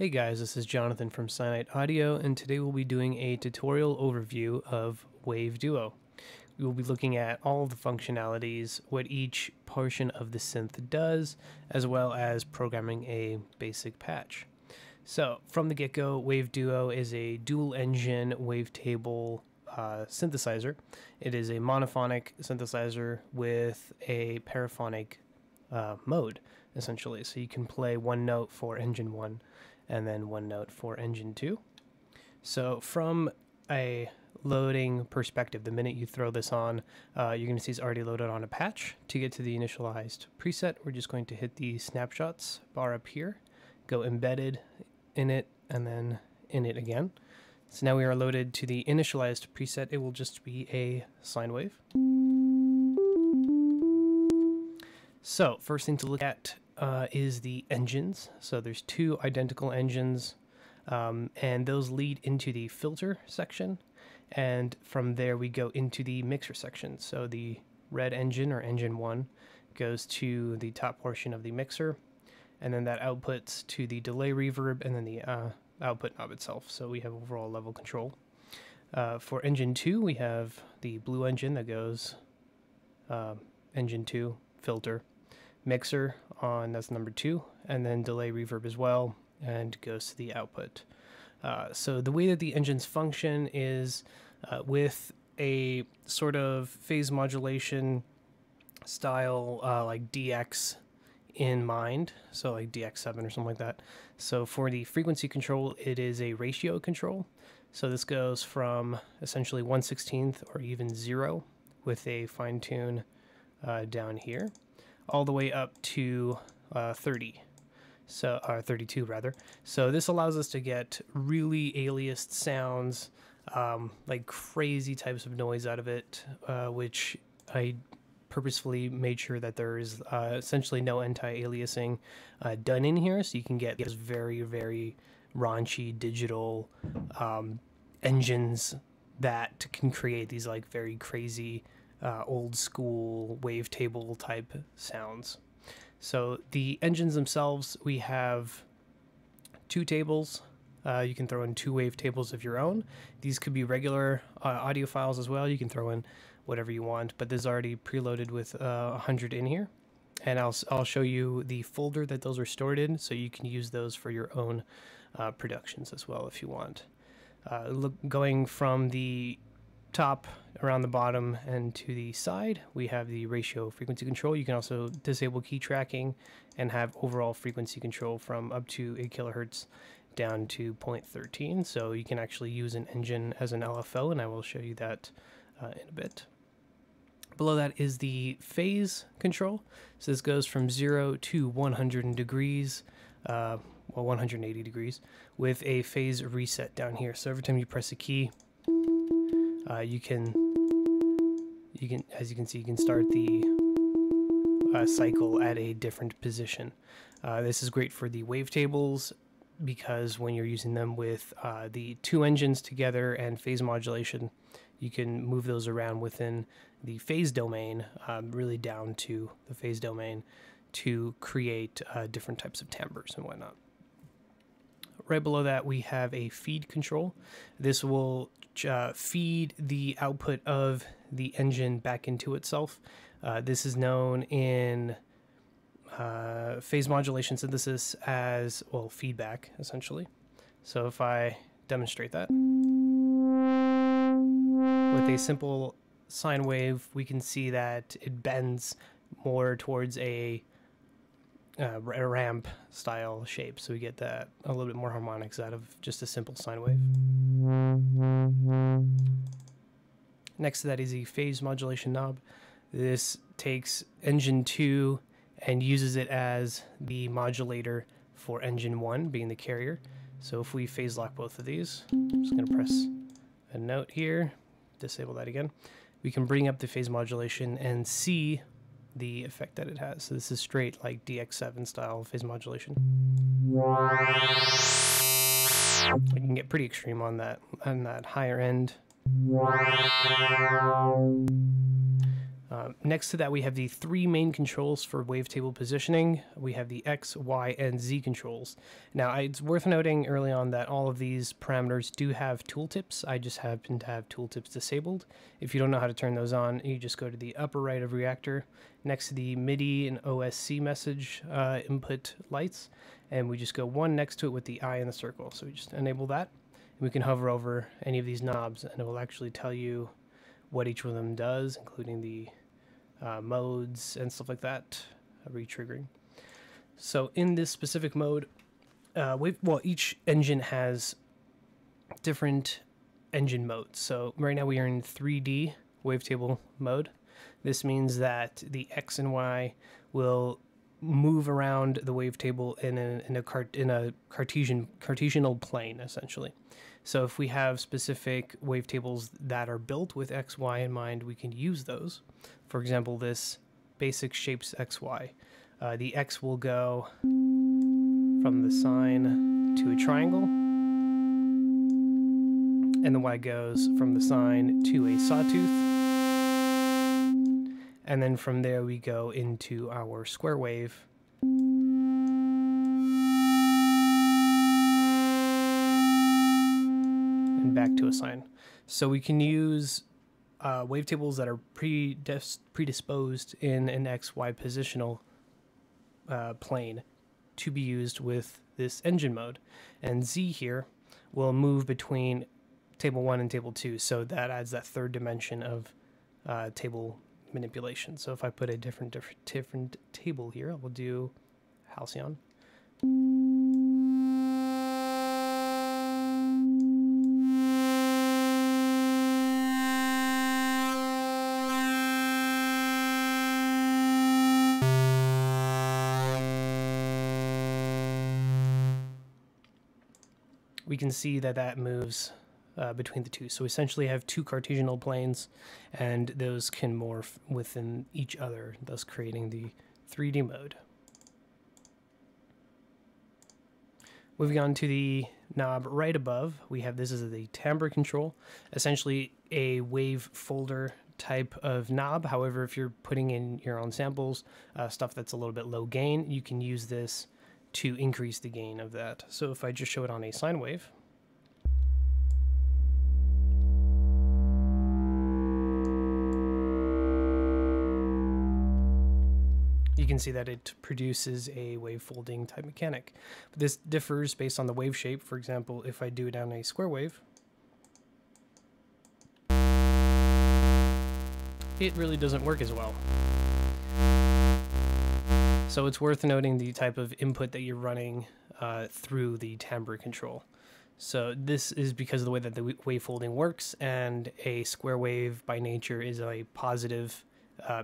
Hey guys, this is Jonathan from SyniteAudio, and today we'll be doing a tutorial overview of WaveDuo. We will be looking at all of the functionalities, what each portion of the synth does, as well as programming a basic patch. So, from the get-go, WaveDuo is a dual-engine WaveTable synthesizer. It is a monophonic synthesizer with a paraphonic mode, essentially. So you can play one note for engine 1 and then one note for engine 2. So from a loading perspective, the minute you throw this on, you're going to see it's already loaded on a patch. To get to the initialized preset, we're just going to hit the snapshots bar up here, go embedded in it, and then in it again. So now we are loaded to the initialized preset. It will just be a sine wave. So first thing to look at is the engines. So there's two identical engines, and those lead into the filter section, and from there we go into the mixer section. So the red engine, or engine 1, goes to the top portion of the mixer, and then that outputs to the delay reverb and then the output knob itself. So we have overall level control. For engine 2, we have the blue engine that goes engine 2, filter, mixer on, that's number 2, and then delay reverb as well, and goes to the output. So the way that the engines function is with a sort of phase modulation style like DX in mind, so like DX7 or something like that. So for the frequency control, it is a ratio control. So this goes from essentially 1/16 or even 0 with a fine tune down here, all the way up to 30, so 32 rather. So this allows us to get really aliased sounds, like crazy types of noise out of it, which I purposefully made sure that there is essentially no anti-aliasing done in here, so you can get these very, very raunchy digital engines that can create these like very crazy old school WaveTable type sounds. So the engines themselves, we have 2 tables. You can throw in 2 WaveTables of your own. These could be regular audio files as well. You can throw in whatever you want, but this is already preloaded with 100 in here. And I'll show you the folder that those are stored in, so you can use those for your own productions as well if you want. Going from the top around the bottom and to the side, we have the ratio frequency control. You can also disable key tracking and have overall frequency control from up to 8 kilohertz down to 0.13. So you can actually use an engine as an LFO, and I will show you that in a bit. Below that is the phase control. So this goes from 0 to 100 degrees, well, 180 degrees, with a phase reset down here. So every time you press a key, you can, as you can see, you can start the cycle at a different position. This is great for the wavetables because when you're using them with the 2 engines together and phase modulation, you can move those around within the phase domain, really down to the phase domain, to create different types of timbres and whatnot. Right below that, we have a feed control. This will feed the output of the engine back into itself. This is known in phase modulation synthesis as, well, feedback, essentially. So if I demonstrate that with a simple sine wave, we can see that it bends more towards a ramp style shape, so we get that a little bit more harmonics out of just a simple sine wave. Next to that is the phase modulation knob. This takes engine 2 and uses it as the modulator for engine 1, being the carrier. So if we phase lock both of these, I'm just going to press a note here, disable that again, we can bring up the phase modulation and see the effect that it has. So this is straight like DX7 style phase modulation. We can get pretty extreme on that higher end. Next to that, we have the three main controls for wavetable positioning. We have the X, Y, and Z controls. Now, it's worth noting early on that all of these parameters do have tooltips. I just happen to have tooltips disabled. If you don't know how to turn those on, you just go to the upper right of Reaktor, next to the MIDI and OSC message input lights, and we just go one next to it with the eye in the circle. So we just enable that, and we can hover over any of these knobs, and it will actually tell you what each one of them does, including the modes and stuff like that, re-triggering. So in this specific mode, each engine has different engine modes. So right now we are in 3D wavetable mode. This means that the X and Y will move around the wavetable in a Cartesian plane, essentially. So if we have specific wavetables that are built with X, Y in mind, we can use those. For example, this basic shapes X, Y. The X will go from the sine to a triangle, and the Y goes from the sine to a sawtooth. And then from there we go into our square wave. And back to a sine. So we can use wavetables that are predisposed in an XY positional plane to be used with this engine mode. And Z here will move between table 1 and table 2, so that adds that third dimension of table manipulation. So if I put a different table here, we'll do Halcyon. We can see that that moves between the two. So essentially have two Cartesian planes, and those can morph within each other, thus creating the 3D mode. Moving on to the knob right above, we have this as the timbre control, essentially a wave folder type of knob. However, if you're putting in your own samples, stuff that's a little bit low gain, you can use this to increase the gain of that. So if I just show it on a sine wave, you can see that it produces a wave folding type mechanic. But this differs based on the wave shape. For example, if I do it down a square wave, it really doesn't work as well. So it's worth noting the type of input that you're running through the timbre control. So this is because of the way that the wave folding works, and a square wave by nature is a positive,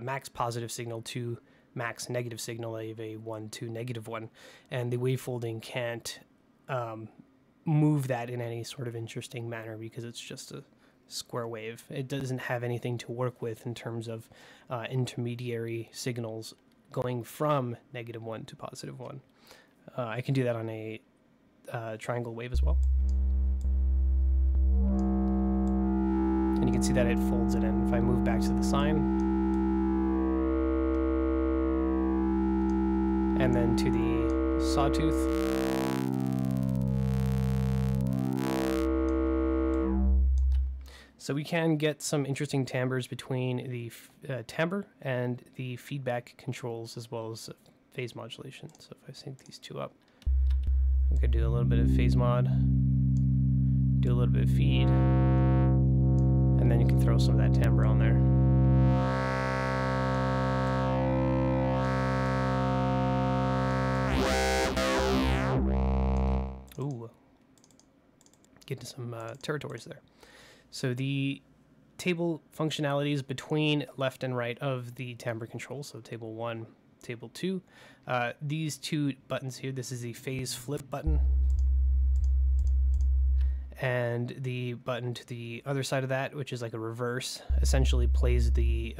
max positive signal to max negative signal of a 1 to -1, and the wave folding can't move that in any sort of interesting manner because it's just a square wave. It doesn't have anything to work with in terms of intermediary signals going from -1 to +1. I can do that on a triangle wave as well. And you can see that it folds it in. If I move back to the sine, and then to the sawtooth, so we can get some interesting timbres between the timbre and the feedback controls, as well as phase modulation. So if I sync these two up, we could do a little bit of phase mod, do a little bit of feed, and then you can throw some of that timbre on there. Ooh, getting some territories there. So the table functionalities between left and right of the timbre control, so table 1, table 2, these two buttons here, this is the phase flip button, and the button to the other side of that, which is like a reverse, essentially plays the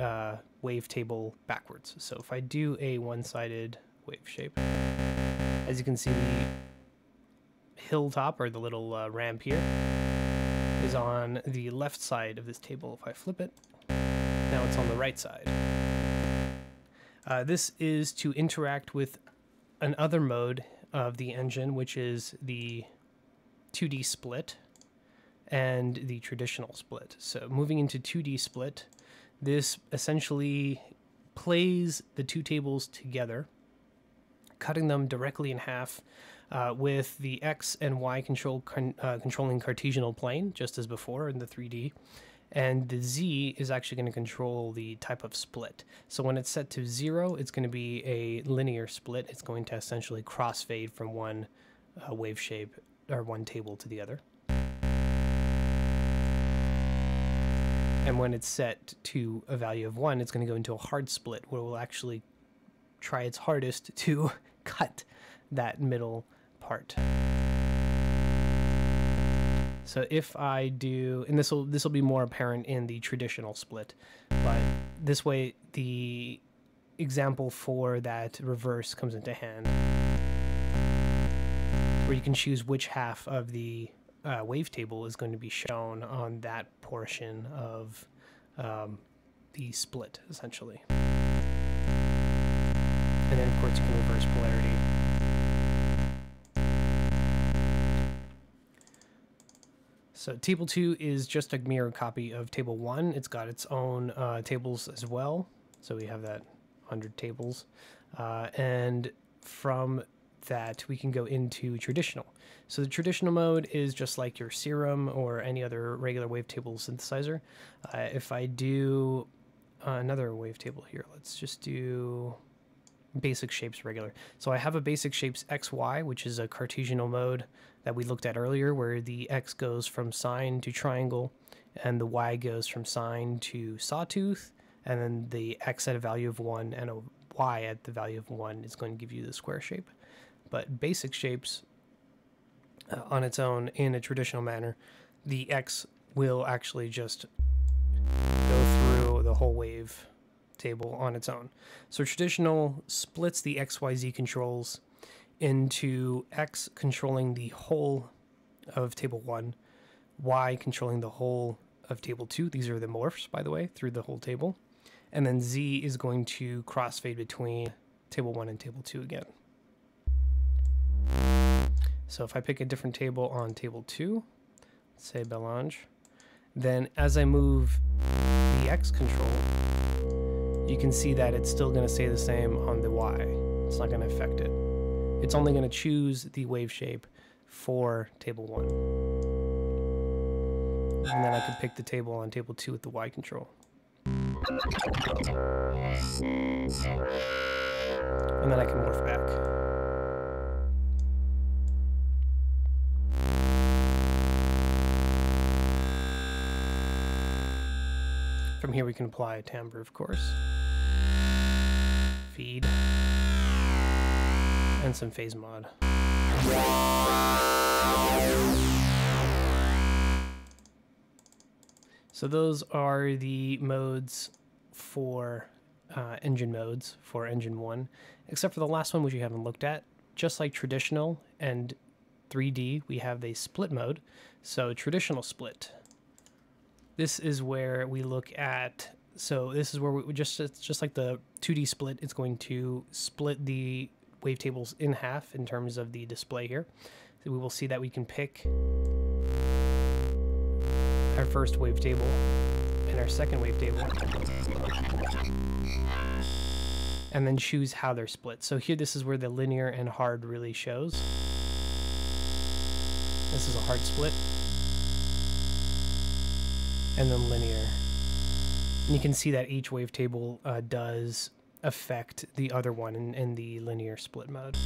wavetable backwards. So if I do a one-sided wave shape, as you can see, the hilltop, or the little ramp here, is on the left side of this table. If I flip it, now it's on the right side. This is to interact with another mode of the engine, which is the 2D split and the traditional split. So moving into 2D split, this essentially plays the two tables together, cutting them directly in half with the X and Y controlling Cartesian plane, just as before in the 3D. And the Z is actually going to control the type of split. So when it's set to 0, it's going to be a linear split. It's going to essentially crossfade from one wave shape or one table to the other. And when it's set to a value of 1, it's going to go into a hard split, where it will actually try its hardest to cut that middle part. So if I do, and this will be more apparent in the traditional split, but this way the example for that reverse comes into hand, where you can choose which half of the WaveTable is going to be shown on that portion of the split, essentially. And then of course you can reverse polarity. So table 2 is just a mirror copy of table 1. It's got its own tables as well. So we have that 100 tables. And from that, we can go into traditional. So the traditional mode is just like your Serum or any other regular wavetable synthesizer. If I do another wavetable here, let's just do basic shapes regular. So I have a basic shapes XY, which is a Cartesian mode that we looked at earlier, where the X goes from sine to triangle and the Y goes from sine to sawtooth, and then the X at a value of 1 and a Y at the value of 1 is going to give you the square shape. But basic shapes on its own in a traditional manner, the X will actually just go through the whole wave table on its own. So traditional splits the XYZ controls into X controlling the whole of table 1, Y controlling the whole of table 2. These are the morphs, by the way, through the whole table. And then Z is going to crossfade between table 1 and table 2 again. So if I pick a different table on table 2, say Belange, then as I move the X control, you can see that it's still going to stay the same on the Y. It's not going to affect it. It's only going to choose the wave shape for table 1. And then I can pick the table on table 2 with the Y control. And then I can morph back. From here we can apply a timbre, of course. Feed. And some phase mod. So those are the modes for engine modes for engine 1, except for the last one, which we haven't looked at. Just like traditional and 3D, we have a split mode. So traditional split. This is where we look at, so this is where we just like the 2D split, it's going to split the wavetables in half in terms of the display here. So we will see that we can pick our first wavetable and our second wavetable, and then choose how they're split. So here, this is where the linear and hard really shows. This is a hard split. And then linear. And you can see that each wavetable does affect the other one in the linear split mode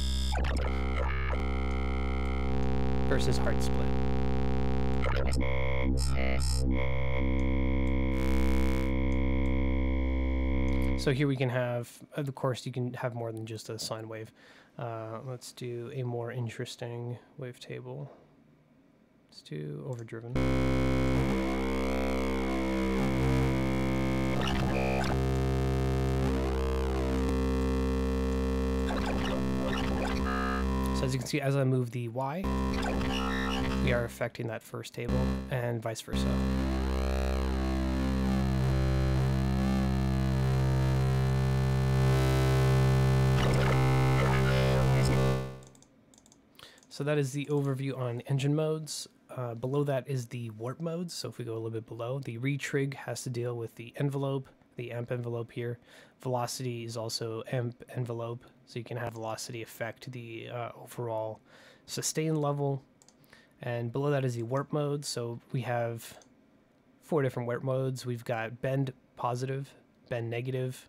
versus hard split. So here we can have, of course, you can have more than just a sine wave. Let's do a more interesting wavetable. Let's do overdriven. So as you can see, as I move the Y, we are affecting that first table, and vice versa. So that is the overview on engine modes. Below that is the warp modes. So if we go a little bit below, the retrig has to deal with the envelope, the amp envelope here. Velocity is also amp envelope, so you can have velocity affect the overall sustain level. And below that is the warp mode. So we have 4 different warp modes. We've got bend positive, bend negative,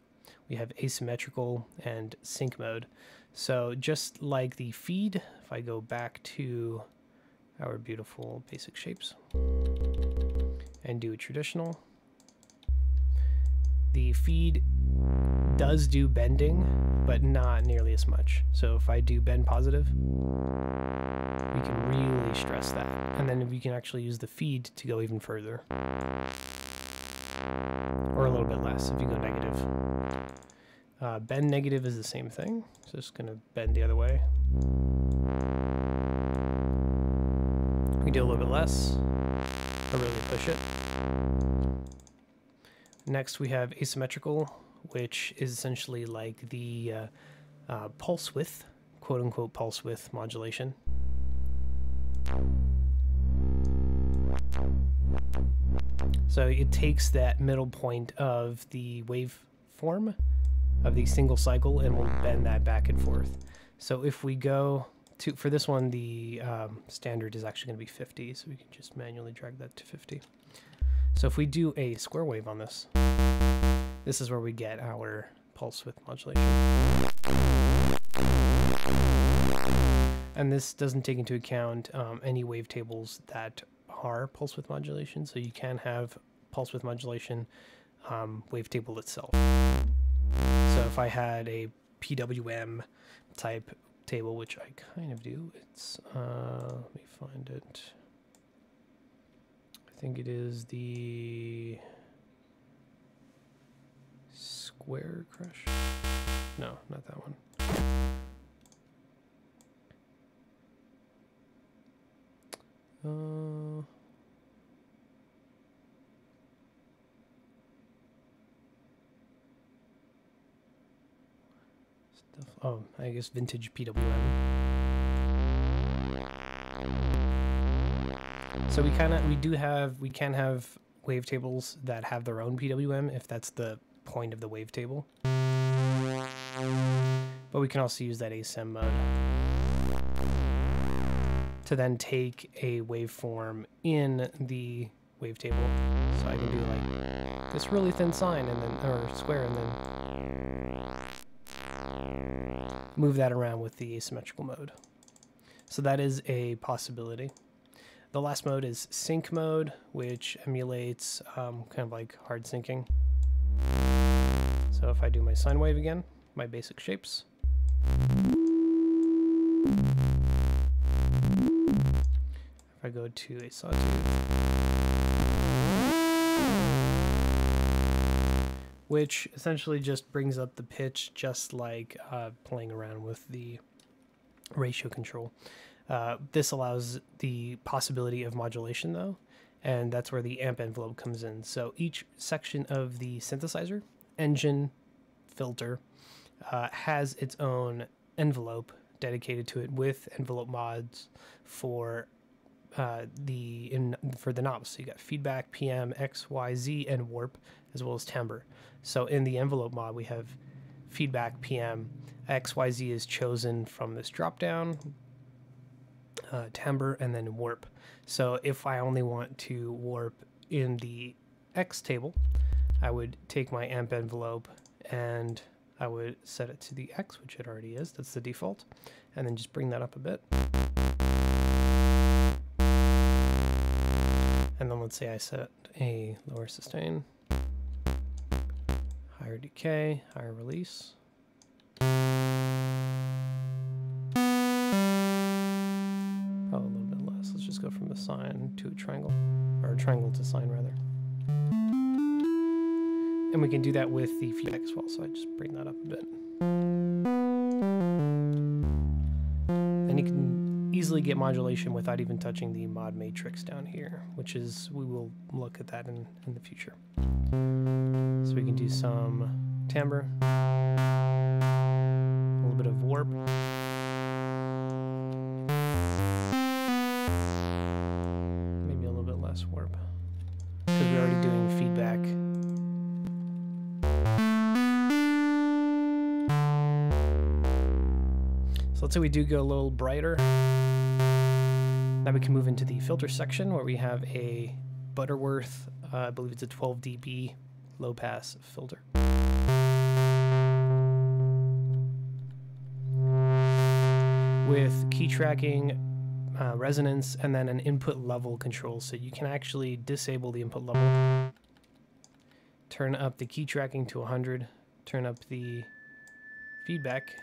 we have asymmetrical, and sync mode. So just like the feed, if I go back to our beautiful basic shapes and do a traditional, the feed does do bending, but not nearly as much. So if I do bend positive, we can really stress that. And then we can actually use the feed to go even further. Or a little bit less if you go negative. Bend negative is the same thing. So it's going to bend the other way. We do a little bit less, or really push it. Next we have asymmetrical, which is essentially like the pulse width, quote unquote pulse width modulation. So it takes that middle point of the waveform of the single cycle and will bend that back and forth. So if we go to, for this one, the standard is actually going to be 50, so we can just manually drag that to 50. So if we do a square wave on this, this is where we get our pulse width modulation. And this doesn't take into account any wavetables that are pulse width modulation, so you can have pulse width modulation wavetable itself. So if I had a PWM type table, which I kind of do, it's, let me find it. I think it is the Square Crush. No, not that one. Oh, I guess vintage PWM. So we can have wavetables that have their own PWM if that's the point of the wavetable. But we can also use that asym mode to then take a waveform in the wavetable. So I can do like this really thin sine and then, or square, and then move that around with the asymmetrical mode. So that is a possibility. The last mode is sync mode, which emulates kind of like hard syncing. So if I do my sine wave again, my basic shapes. If I go to a sawtooth, which essentially just brings up the pitch, just like playing around with the ratio control. This allows the possibility of modulation though, and that's where the amp envelope comes in. So each section of the synthesizer, engine, filter, has its own envelope dedicated to it with envelope mods for the knobs. So you got feedback, PM, X, Y, Z, and warp, as well as timbre. So in the envelope mod, we have feedback, PM, X, Y, Z is chosen from this drop down, timbre, and then warp. So if I only want to warp in the X table, I would take my amp envelope and I would set it to the X, which it already is. That's the default. And then just bring that up a bit. And then let's say I set a lower sustain, higher decay, higher release. Probably a little bit less. Let's just go from the sine to a triangle, or a triangle to sine rather. And we can do that with the feedback as well, so I just bring that up a bit. And you can easily get modulation without even touching the mod matrix down here, which is, we will look at that in the future. So we can do some timbre, a little bit of warp. Maybe a little bit less warp, because we're already doing feedback. So let's say we do go a little brighter. Now we can move into the filter section where we have a Butterworth, I believe it's a 12 dB low pass filter. With key tracking, resonance, and then an input level control. So you can actually disable the input level, turn up the key tracking to 100, turn up the feedback,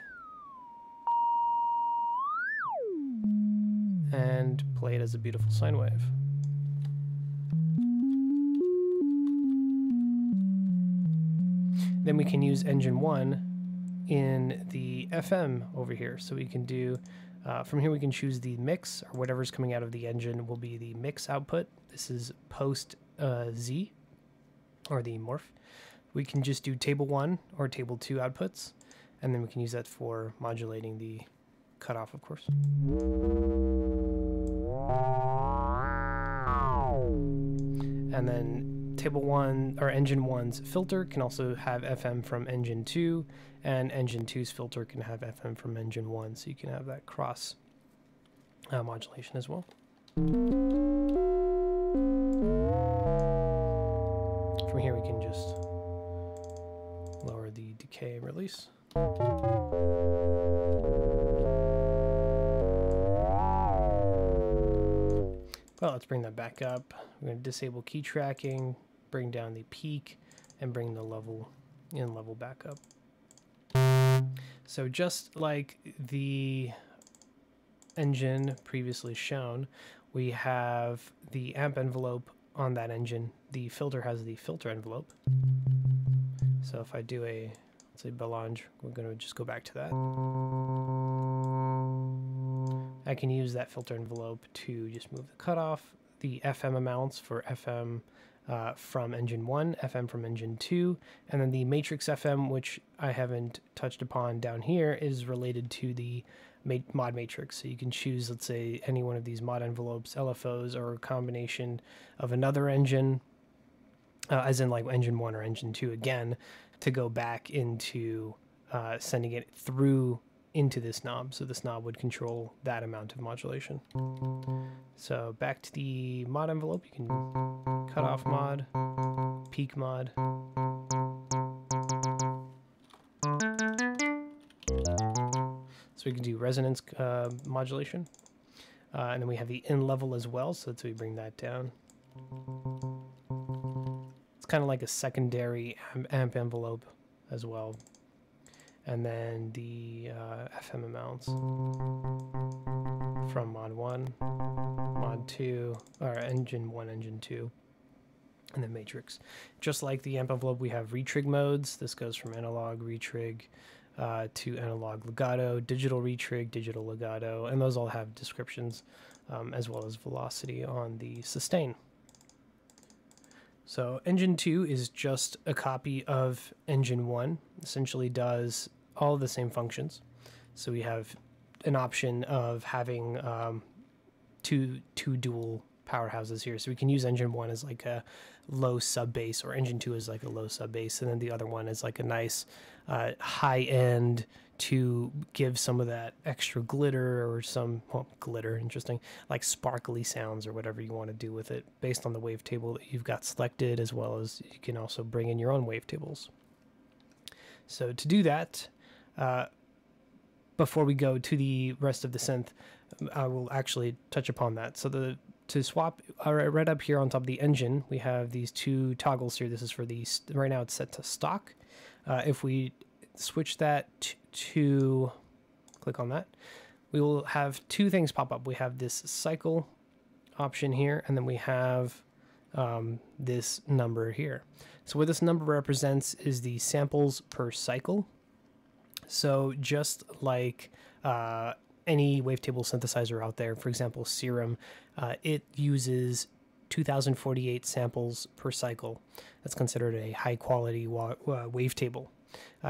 and play it as a beautiful sine wave. Then we can use Engine 1 in the FM over here. So we can do, from here we can choose the mix, or whatever's coming out of the engine will be the mix output. This is post Z, or the morph. We can just do table 1 or table 2 outputs, and then we can use that for modulating the cutoff, of course. And then table 1 or engine 1's filter can also have FM from engine 2, and engine 2's filter can have FM from engine 1, so you can have that cross modulation as well. From here we can just lower the decay and release. Well, let's bring that back up. We're going to disable key tracking, bring down the peak, and bring the level back up. So just like the engine previously shown, we have the amp envelope on that engine. The filter has the filter envelope. So if I do a, let's say Belange, we're going to just go back to that. I can use that filter envelope to just move the cutoff, the FM amounts for FM from engine 1, FM from engine 2, and then the matrix FM, which I haven't touched upon down here, is related to the mod matrix. So you can choose, let's say, any one of these mod envelopes, LFOs, or a combination of another engine, as in like engine 1 or engine 2 again, to go back into sending it through into this knob. So this knob would control that amount of modulation. So back to the mod envelope, you can cut off mod, peak mod. So we can do resonance modulation. And then we have the in level as well, so that's we bring that down. It's kind of like a secondary amp envelope as well. And then the FM amounts from mod 1, mod 2, or engine 1, engine 2, and then matrix. Just like the amp envelope, we have retrig modes. This goes from analog retrig to analog legato, digital retrig, digital legato, and those all have descriptions as well as velocity on the sustain. So engine 2 is just a copy of engine 1, essentially does all of the same functions. So we have an option of having two dual powerhouses here. So we can use engine 1 as like a low sub bass, or engine 2 is like a low sub bass, and then the other one is like a nice high end to give some of that extra glitter, or some, well, glitter, interesting, like sparkly sounds or whatever you want to do with it based on the wavetable that you've got selected, as well as you can also bring in your own wavetables. So to do that, before we go to the rest of the synth, I will actually touch upon that. So to swap, right up here on top of the engine, we have these two toggles here. This is for the, right now it's set to stock. If we switch that to, click on that, we will have two things pop up. We have this cycle option here, and then we have this number here. So what this number represents is the samples per cycle. So just like any wavetable synthesizer out there, for example, Serum, it uses 2048 samples per cycle. That's considered a high quality wavetable.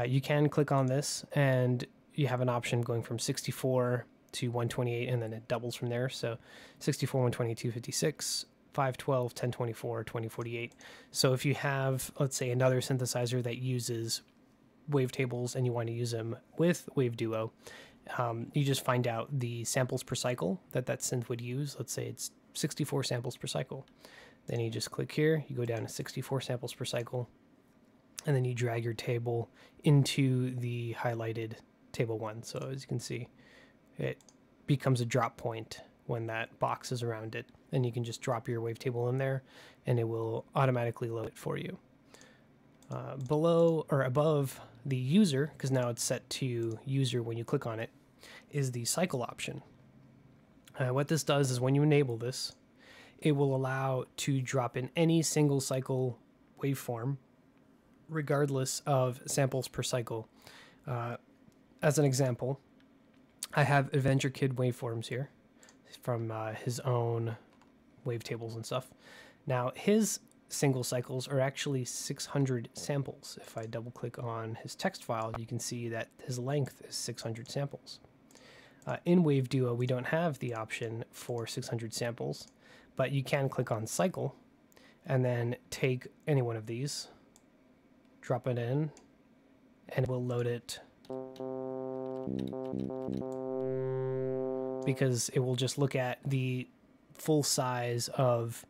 You can click on this and you have an option going from 64 to 128, and then it doubles from there. So 64, 128, 256, 512, 1024, 2048. So if you have, let's say, another synthesizer that uses wavetables and you want to use them with WaveDuo, you just find out the samples per cycle that synth would use. Let's say it's 64 samples per cycle. Then you just click here, you go down to 64 samples per cycle, and then you drag your table into the highlighted table 1. So as you can see, it becomes a drop point when that box is around it. And you can just drop your wavetable in there and it will automatically load it for you. Below or above the user, because now it's set to user when you click on it, is the cycle option. What this does is when you enable this, it will allow to drop in any single cycle waveform, regardless of samples per cycle. As an example, I have Adventure Kid waveforms here from his own wavetables and stuff. Now, his single cycles are actually 600 samples. If I double click on his text file, you can see that his length is 600 samples. In WaveDuo, we don't have the option for 600 samples, but you can click on cycle and then take any one of these, drop it in, and we'll load it, because it will just look at the full size of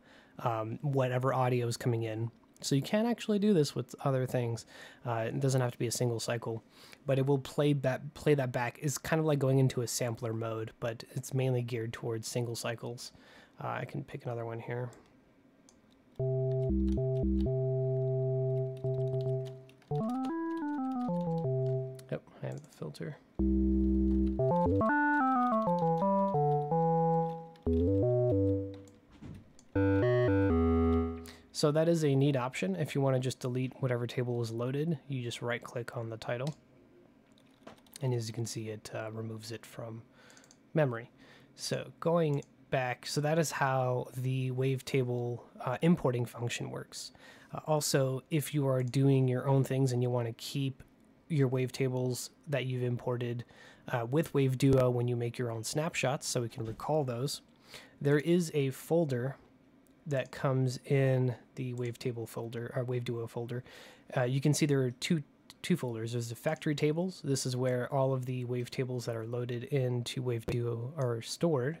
whatever audio is coming in. So you can actually do this with other things. It doesn't have to be a single cycle, but it will play that back. It's kind of like going into a sampler mode, but it's mainly geared towards single cycles. I can pick another one here. Yep, I have the filter. So that is a neat option. If you want to just delete whatever table is loaded, you just right click on the title. And as you can see, it removes it from memory. So going back, so that is how the wavetable importing function works. Also, if you are doing your own things and you want to keep your wavetables that you've imported with WaveDuo when you make your own snapshots, so we can recall those, there is a folder that comes in the wavetable folder, or WaveDuo folder. You can see there are two folders. There's the factory tables. This is where all of the wavetables that are loaded into WaveDuo are stored.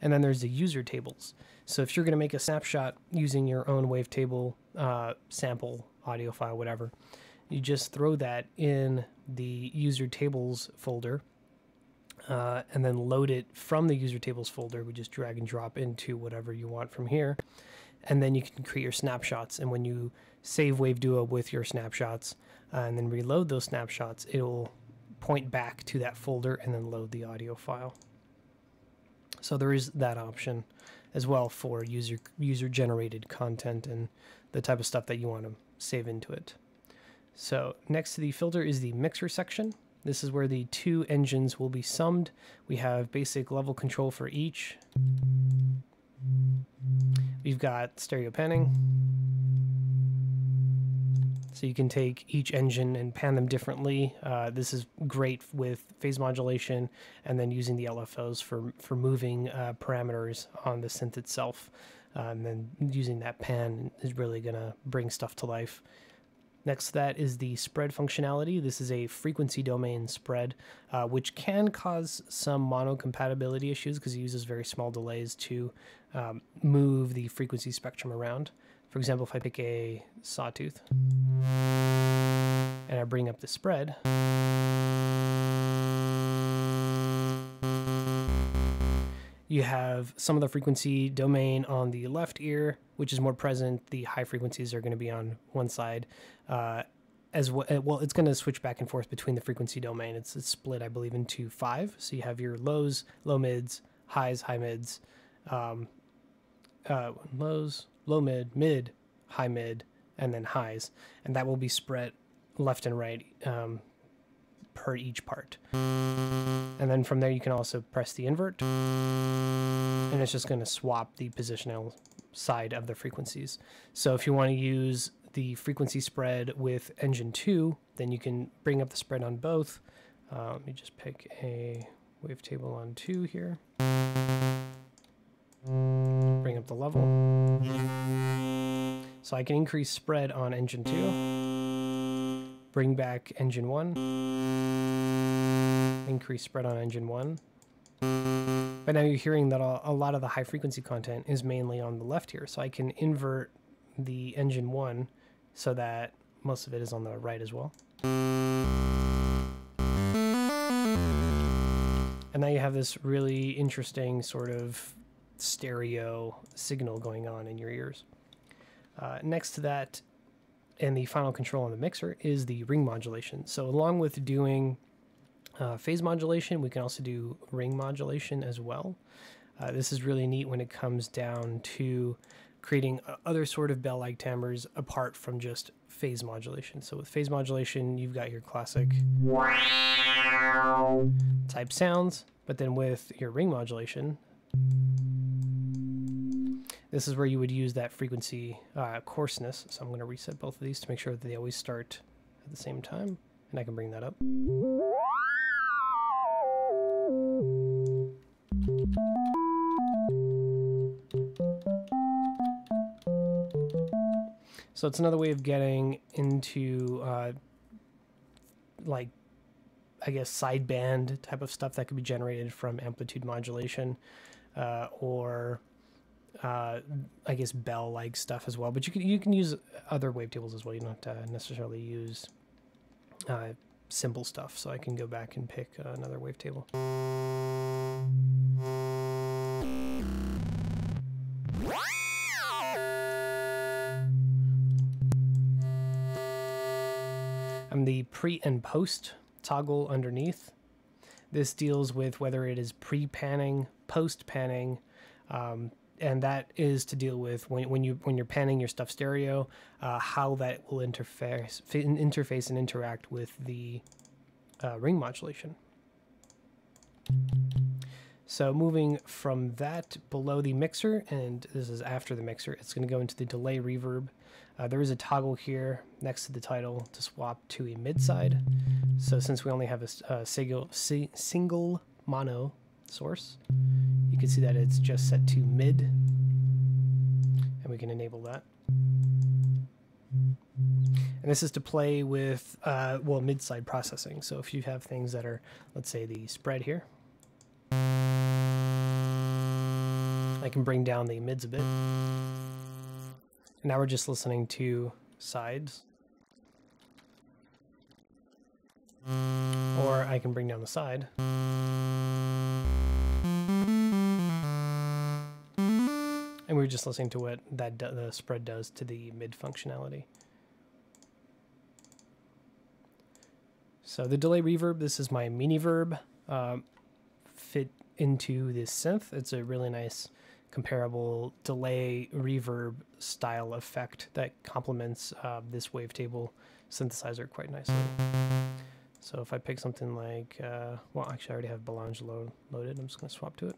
And then there's the user tables. So if you're going to make a snapshot using your own wavetable sample, audio file, whatever, you just throw that in the user tables folder, and then load it from the user tables folder. We just drag and drop into whatever you want from here. And then you can create your snapshots. And when you save WaveDuo with your snapshots and then reload those snapshots, it'll point back to that folder and then load the audio file. So there is that option as well for user generated content and the type of stuff that you want to save into it. So next to the filter is the mixer section. This is where the two engines will be summed. We have basic level control for each. We've got stereo panning. So you can take each engine and pan them differently. This is great with phase modulation and then using the LFOs for moving parameters on the synth itself. And then using that pan is really gonna bring stuff to life. Next to that is the spread functionality. This is a frequency domain spread, which can cause some mono compatibility issues because it uses very small delays to move the frequency spectrum around. For example, if I pick a sawtooth and I bring up the spread, you have some of the frequency domain on the left ear, which is more present. The high frequencies are going to be on one side. As well, it's going to switch back and forth between the frequency domain. It's split, I believe, into 5. So you have your lows, low mids, highs, high mids, lows, low mid, mid, high mid, and then highs. And that will be spread left and right per each part. And then from there you can also press the invert, and it's just going to swap the positional side of the frequencies. So if you want to use the frequency spread with engine 2, then you can bring up the spread on both. Let me just pick a WaveTable on 2 here. Bring up the level. So I can increase spread on engine 2. Bring back engine 1. Increase spread on engine 1. But now you're hearing that a lot of the high frequency content is mainly on the left here. So I can invert the engine 1 so that most of it is on the right as well. And now you have this really interesting sort of stereo signal going on in your ears. Next to that, and the final control on the mixer, is the ring modulation. So along with doing phase modulation, we can also do ring modulation as well. This is really neat when it comes down to creating other sort of bell-like timbres apart from just phase modulation. So with phase modulation, you've got your classic type sounds, but then with your ring modulation, this is where you would use that frequency coarseness. So I'm going to reset both of these to make sure that they always start at the same time, and I can bring that up. So it's another way of getting into like, I guess, sideband type of stuff that could be generated from amplitude modulation, or I guess bell-like stuff as well. But you can use other wavetables as well. You don't have to necessarily use simple stuff. So I can go back and pick another wavetable. The pre and post toggle underneath. This deals with whether it is pre-panning, post-panning, and that is to deal with when you're panning your stuff stereo, how that will interface and interact with the ring modulation. So moving from that below the mixer, and this is after the mixer, it's going to go into the delay reverb. There is a toggle here next to the title to swap to a mid side. So since we only have a single mono source, you can see that it's just set to mid, and we can enable that. And this is to play with, well, mid-side processing. So if you have things that are, let's say, the spread here, I can bring down the mids a bit. And now we're just listening to sides. Or I can bring down the side. And we're just listening to what the spread does to the mid functionality. So the delay reverb, this is my MiniVerb fit into this synth. It's a really nice comparable delay reverb style effect that complements this wavetable synthesizer quite nicely. So if I pick something like, well, actually I already have Belange loaded. I'm just going to swap to it.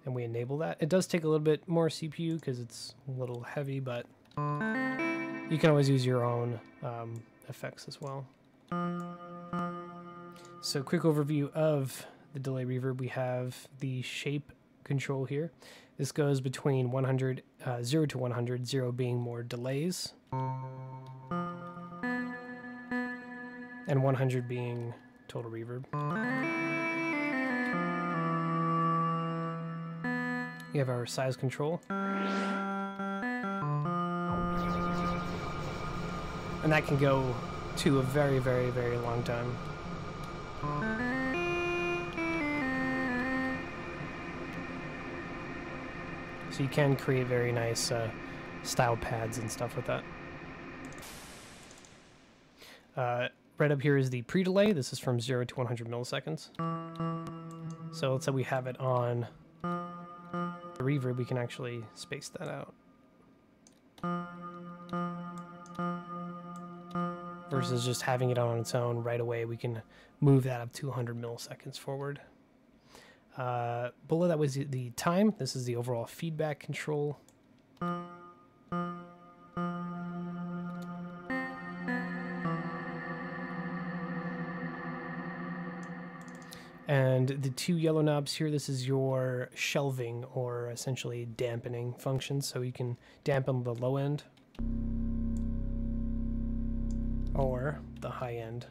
And we enable that. It does take a little bit more CPU because it's a little heavy, but you can always use your own effects as well. So quick overview of the delay reverb. We have the shape control here. This goes between 100, 0 to 100, 0 being more delays, and 100 being total reverb. We have our size control. And that can go to a very, very, very long time. So you can create very nice style pads and stuff with that. Right up here is the pre-delay. This is from 0 to 100 milliseconds. So let's say we have it on the reverb, we can actually space that out. Versus just having it on its own right away, we can move that up to 100 milliseconds forward. Below that was the time. This is the overall feedback control. And the two yellow knobs here, this is your shelving or essentially dampening function. So you can dampen the low end or the high end.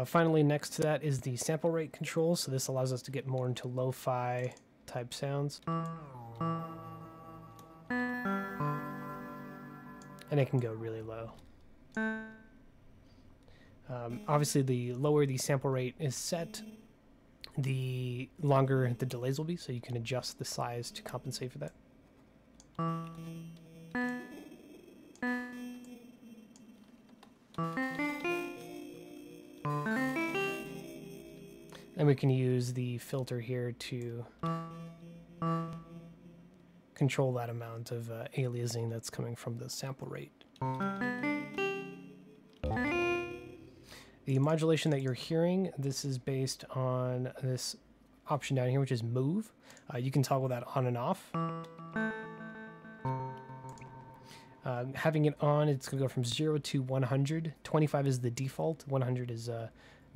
Finally, next to that is the sample rate control. So this allows us to get more into lo-fi type sounds. And it can go really low. Obviously, the lower the sample rate is set, the longer the delays will be, so you can adjust the size to compensate for that. And we can use the filter here to control that amount of aliasing that's coming from the sample rate. The modulation that you're hearing, this is based on this option down here, which is move. You can toggle that on and off. Having it on, it's going to go from 0 to 100. 25 is the default. 100 is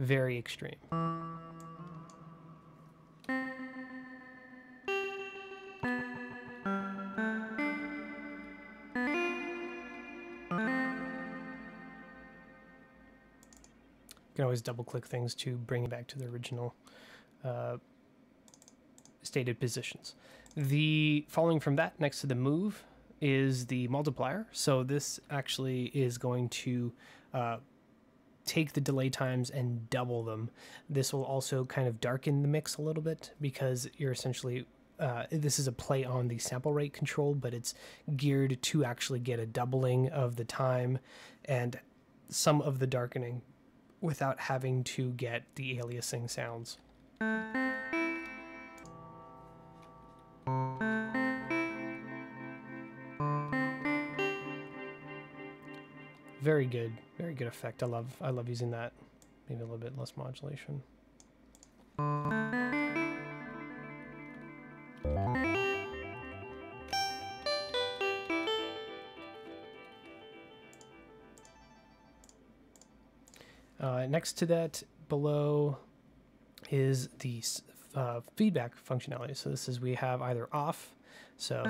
very extreme. You can always double-click things to bring it back to the original stated positions. The following from that, next to the move, is the multiplier. So this actually is going to take the delay times and double them. This will also kind of darken the mix a little bit because you're essentially, this is a play on the sample rate control, but it's geared to actually get a doubling of the time and some of the darkening without having to get the aliasing sounds. Very good effect. I love using that. Maybe a little bit less modulation. Next to that, below, is the feedback functionality. So this is, we have either off, so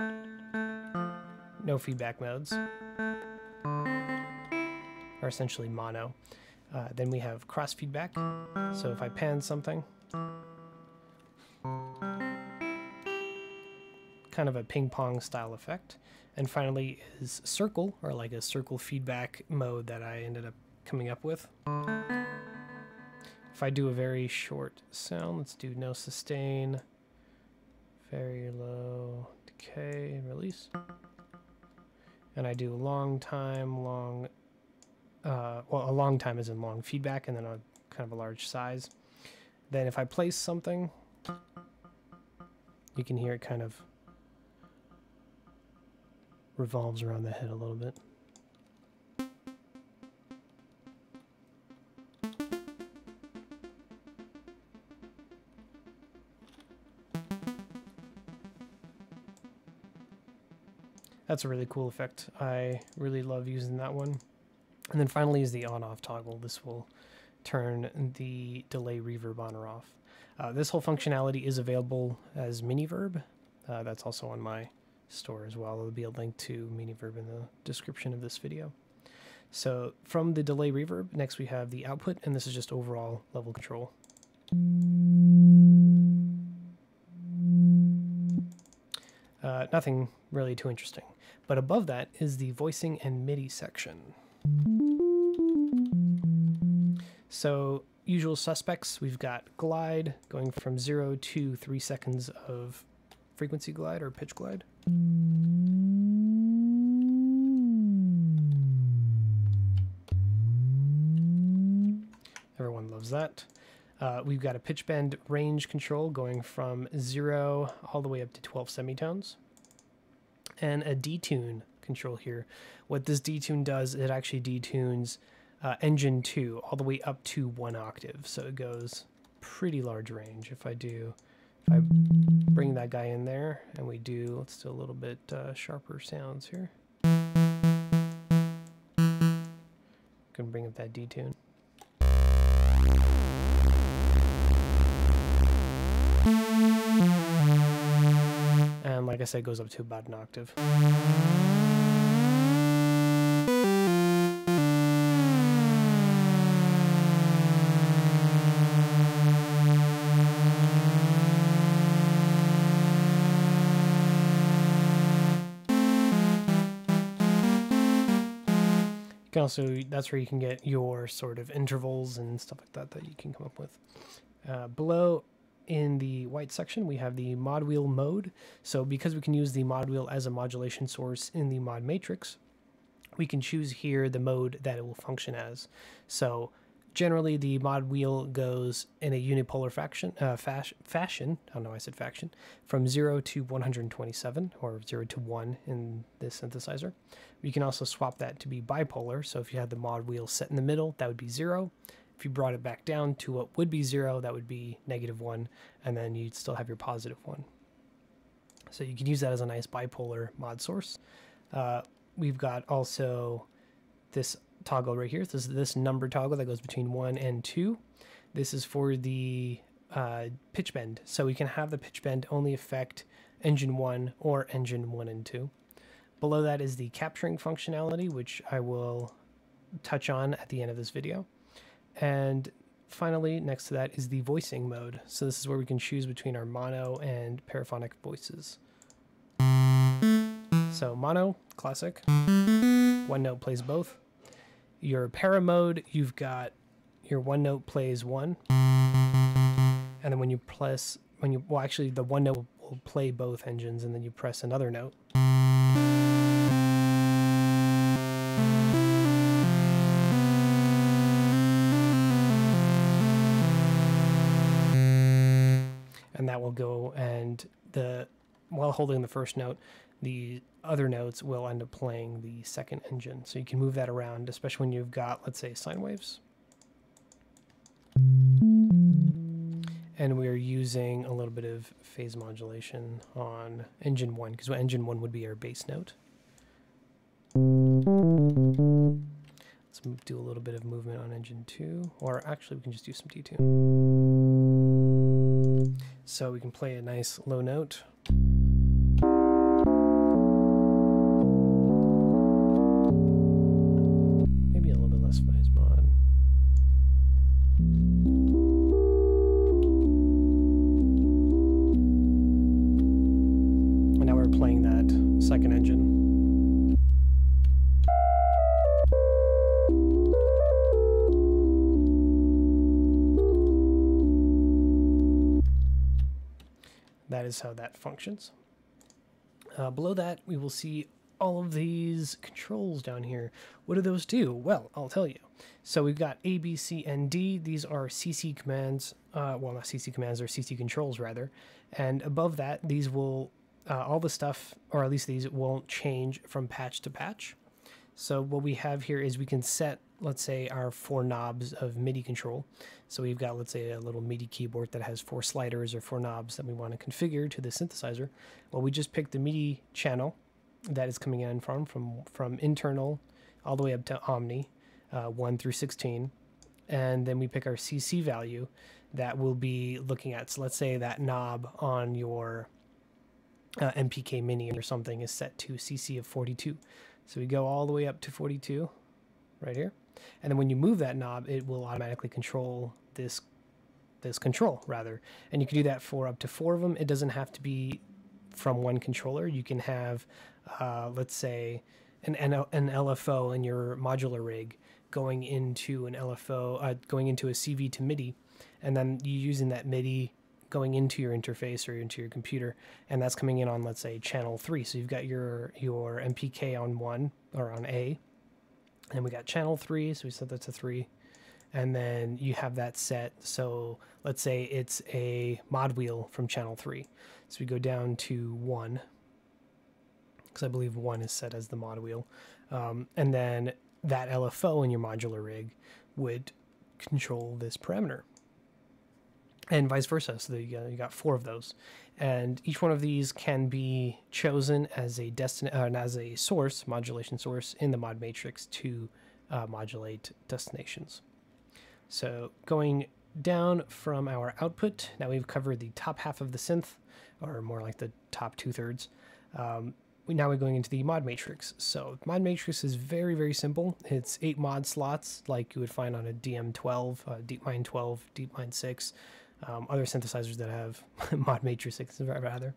no feedback modes, or essentially mono. Then we have cross feedback. So if I pan something, kind of a ping pong style effect. And finally is circle, or like a circle feedback mode that I ended up coming up with. If I do a very short sound, let's do no sustain, very low decay, release. And I do long time, long, well, a long time is in long feedback, and then a kind of a large size. Then if I place something, you can hear it kind of revolves around the head a little bit. That's a really cool effect. I really love using that one. And then finally is the on-off toggle. This will turn the delay reverb on or off. This whole functionality is available as MiniVerb. That's also on my store as well. There'll be a link to MiniVerb in the description of this video. So from the delay reverb, next we have the output, and this is just overall level control. Nothing really too interesting. But above that is the voicing and MIDI section. So usual suspects, we've got glide going from 0 to 3 seconds of frequency glide or pitch glide. Everyone loves that. We've got a pitch bend range control going from 0 all the way up to 12 semitones. And a detune control here. What this detune does, it actually detunes engine 2 all the way up to 1 octave. So it goes pretty large range. If I bring that guy in there and let's do a little bit sharper sounds here. Can bring up that detune. And like I said, it goes up to about an octave. Also, that's where you can get your sort of intervals and stuff like that that you can come up with. Below in the white section, we have the mod wheel mode. So because we can use the mod wheel as a modulation source in the mod matrix, we can choose here the mode that it will function as. So generally, the mod wheel goes in a unipolar fashion. I don't know why I said faction. From 0 to 127, or 0 to 1 in this synthesizer. We can also swap that to be bipolar. So if you had the mod wheel set in the middle, that would be 0. If you brought it back down to what would be 0, that would be -1, and then you'd still have your +1. So you can use that as a nice bipolar mod source. We've got also this toggle right here. This number toggle that goes between 1 and 2. This is for the pitch bend. So we can have the pitch bend only affect engine 1 or engine 1 and 2. Below that is the capturing functionality, which I will touch on at the end of this video. And finally, next to that is the voicing mode. So this is where we can choose between our mono and paraphonic voices. So mono, classic. One note plays both. Your para mode, you've got your one note plays 1. And then when you press, well, actually the one note will play both engines, and then you press another note. And that will go, and while holding the first note, the other notes will end up playing the second engine. So you can move that around, especially when you've got, let's say, sine waves. And we are using a little bit of phase modulation on engine 1, because engine 1 would be our bass note. Let's do a little bit of movement on engine 2, or actually we can just do some detune. So we can play a nice low note. Maybe a little bit less phase mod. And now we're playing that second engine. That is how that functions. Below that, we will see all of these controls down here. What do those do? Well, I'll tell you. So we've got A, B, C, and D. These are CC commands. Well, not CC commands, they're CC controls, rather. And above that, these will, all the stuff, or at least these, won't change from patch to patch. So what we have here is we can set, let's say, our 4 knobs of MIDI control. So we've got, let's say, a little MIDI keyboard that has 4 sliders or 4 knobs that we want to configure to the synthesizer. Well, we just pick the MIDI channel that is coming in from internal all the way up to Omni, 1 through 16. And then we pick our CC value that we'll be looking at. So let's say that knob on your MPK Mini or something is set to CC of 42. So we go all the way up to 42 right here. And then when you move that knob, it will automatically control this control, rather. And you can do that for up to 4 of them. It doesn't have to be from one controller. You can have, let's say, an LFO in your modular rig going into an LFO, going into a CV to MIDI, and then you using that MIDI going into your interface or into your computer, and that's coming in on, let's say, channel 3. So you've got your MPK on 1, or on A, and we got channel 3, so we set that to 3, and then you have that set. So let's say it's a mod wheel from channel 3. So we go down to 1, because I believe 1 is set as the mod wheel, and then that LFO in your modular rig would control this parameter, and vice versa. So you got 4 of those, and each one of these can be chosen as a source, modulation source in the mod matrix to modulate destinations. So going down from our output, now we've covered the top half of the synth, or more like the top 2/3. Now we're going into the mod matrix. So mod matrix is very, very simple. It's 8 mod slots like you would find on a DM12, DeepMind 12, DeepMind 6, other synthesizers that have mod matrices rather.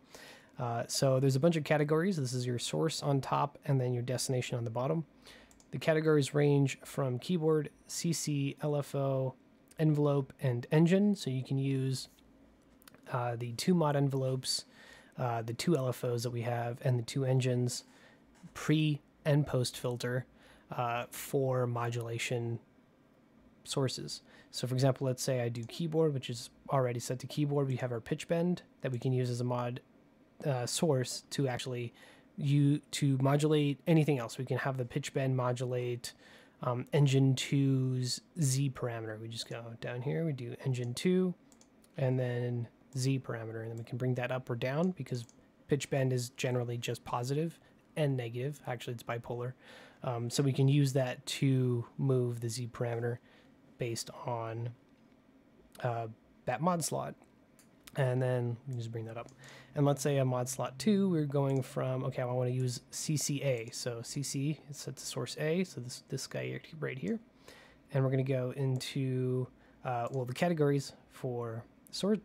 So there's a bunch of categories. This is your source on top and then your destination on the bottom. The categories range from keyboard, CC, LFO, envelope, and engine. So you can use the 2 mod envelopes, the 2 LFOs that we have, and the 2 engines, pre and post filter for modulation sources. So for example, let's say I do keyboard, which is already set to keyboard. We have our pitch bend that we can use as a mod source to actually to modulate anything else. We can have the pitch bend modulate engine 2's Z parameter. We just go down here, we do engine 2, and then Z parameter, and then we can bring that up or down because pitch bend is generally just positive and negative. Actually, it's bipolar. So we can use that to move the Z parameter based on that mod slot. And then we just bring that up. And let's say a mod slot 2, we're going from, okay, I want to use CCA. So CC is set to source A, so this guy right here. And we're going to go into, well, the categories for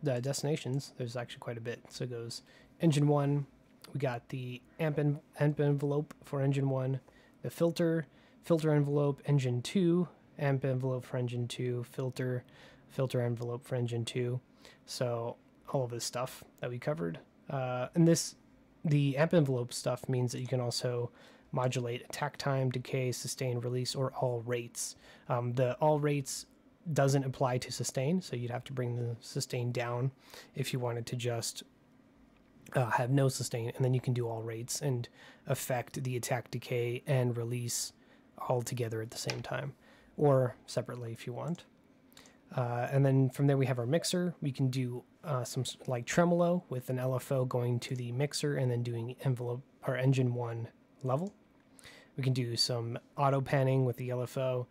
destinations. There's actually quite a bit. So it goes engine 1, we got the amp envelope for engine 1, the filter envelope, engine 2, amp envelope for engine 2, filter envelope for engine 2. So all of this stuff that we covered. And the amp envelope stuff means that you can also modulate attack time, decay, sustain, release, or all rates. The all rates doesn't apply to sustain, so you'd have to bring the sustain down if you wanted to just have no sustain, and then you can do all rates and affect the attack, decay, and release all together at the same time, or separately if you want. And then from there we have our mixer. We can do some like tremolo with an LFO going to the mixer and then doing envelope or engine 1 level. We can do some auto panning with the LFO.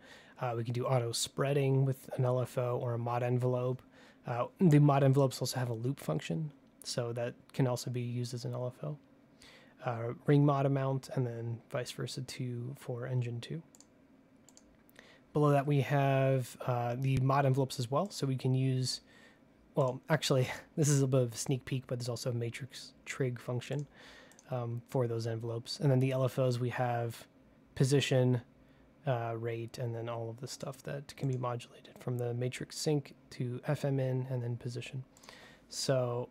We can do auto spreading with an LFO or a mod envelope. The mod envelopes also have a loop function, so that can also be used as an LFO. Ring mod amount, and then vice versa for engine 2. Below that we have the mod envelopes as well, so we can use, well, actually, this is a bit of a sneak peek, but there's also a matrix trig function for those envelopes. And then the LFOs, we have position, rate, and then all of the stuff that can be modulated from the matrix sync to FM in and then position. So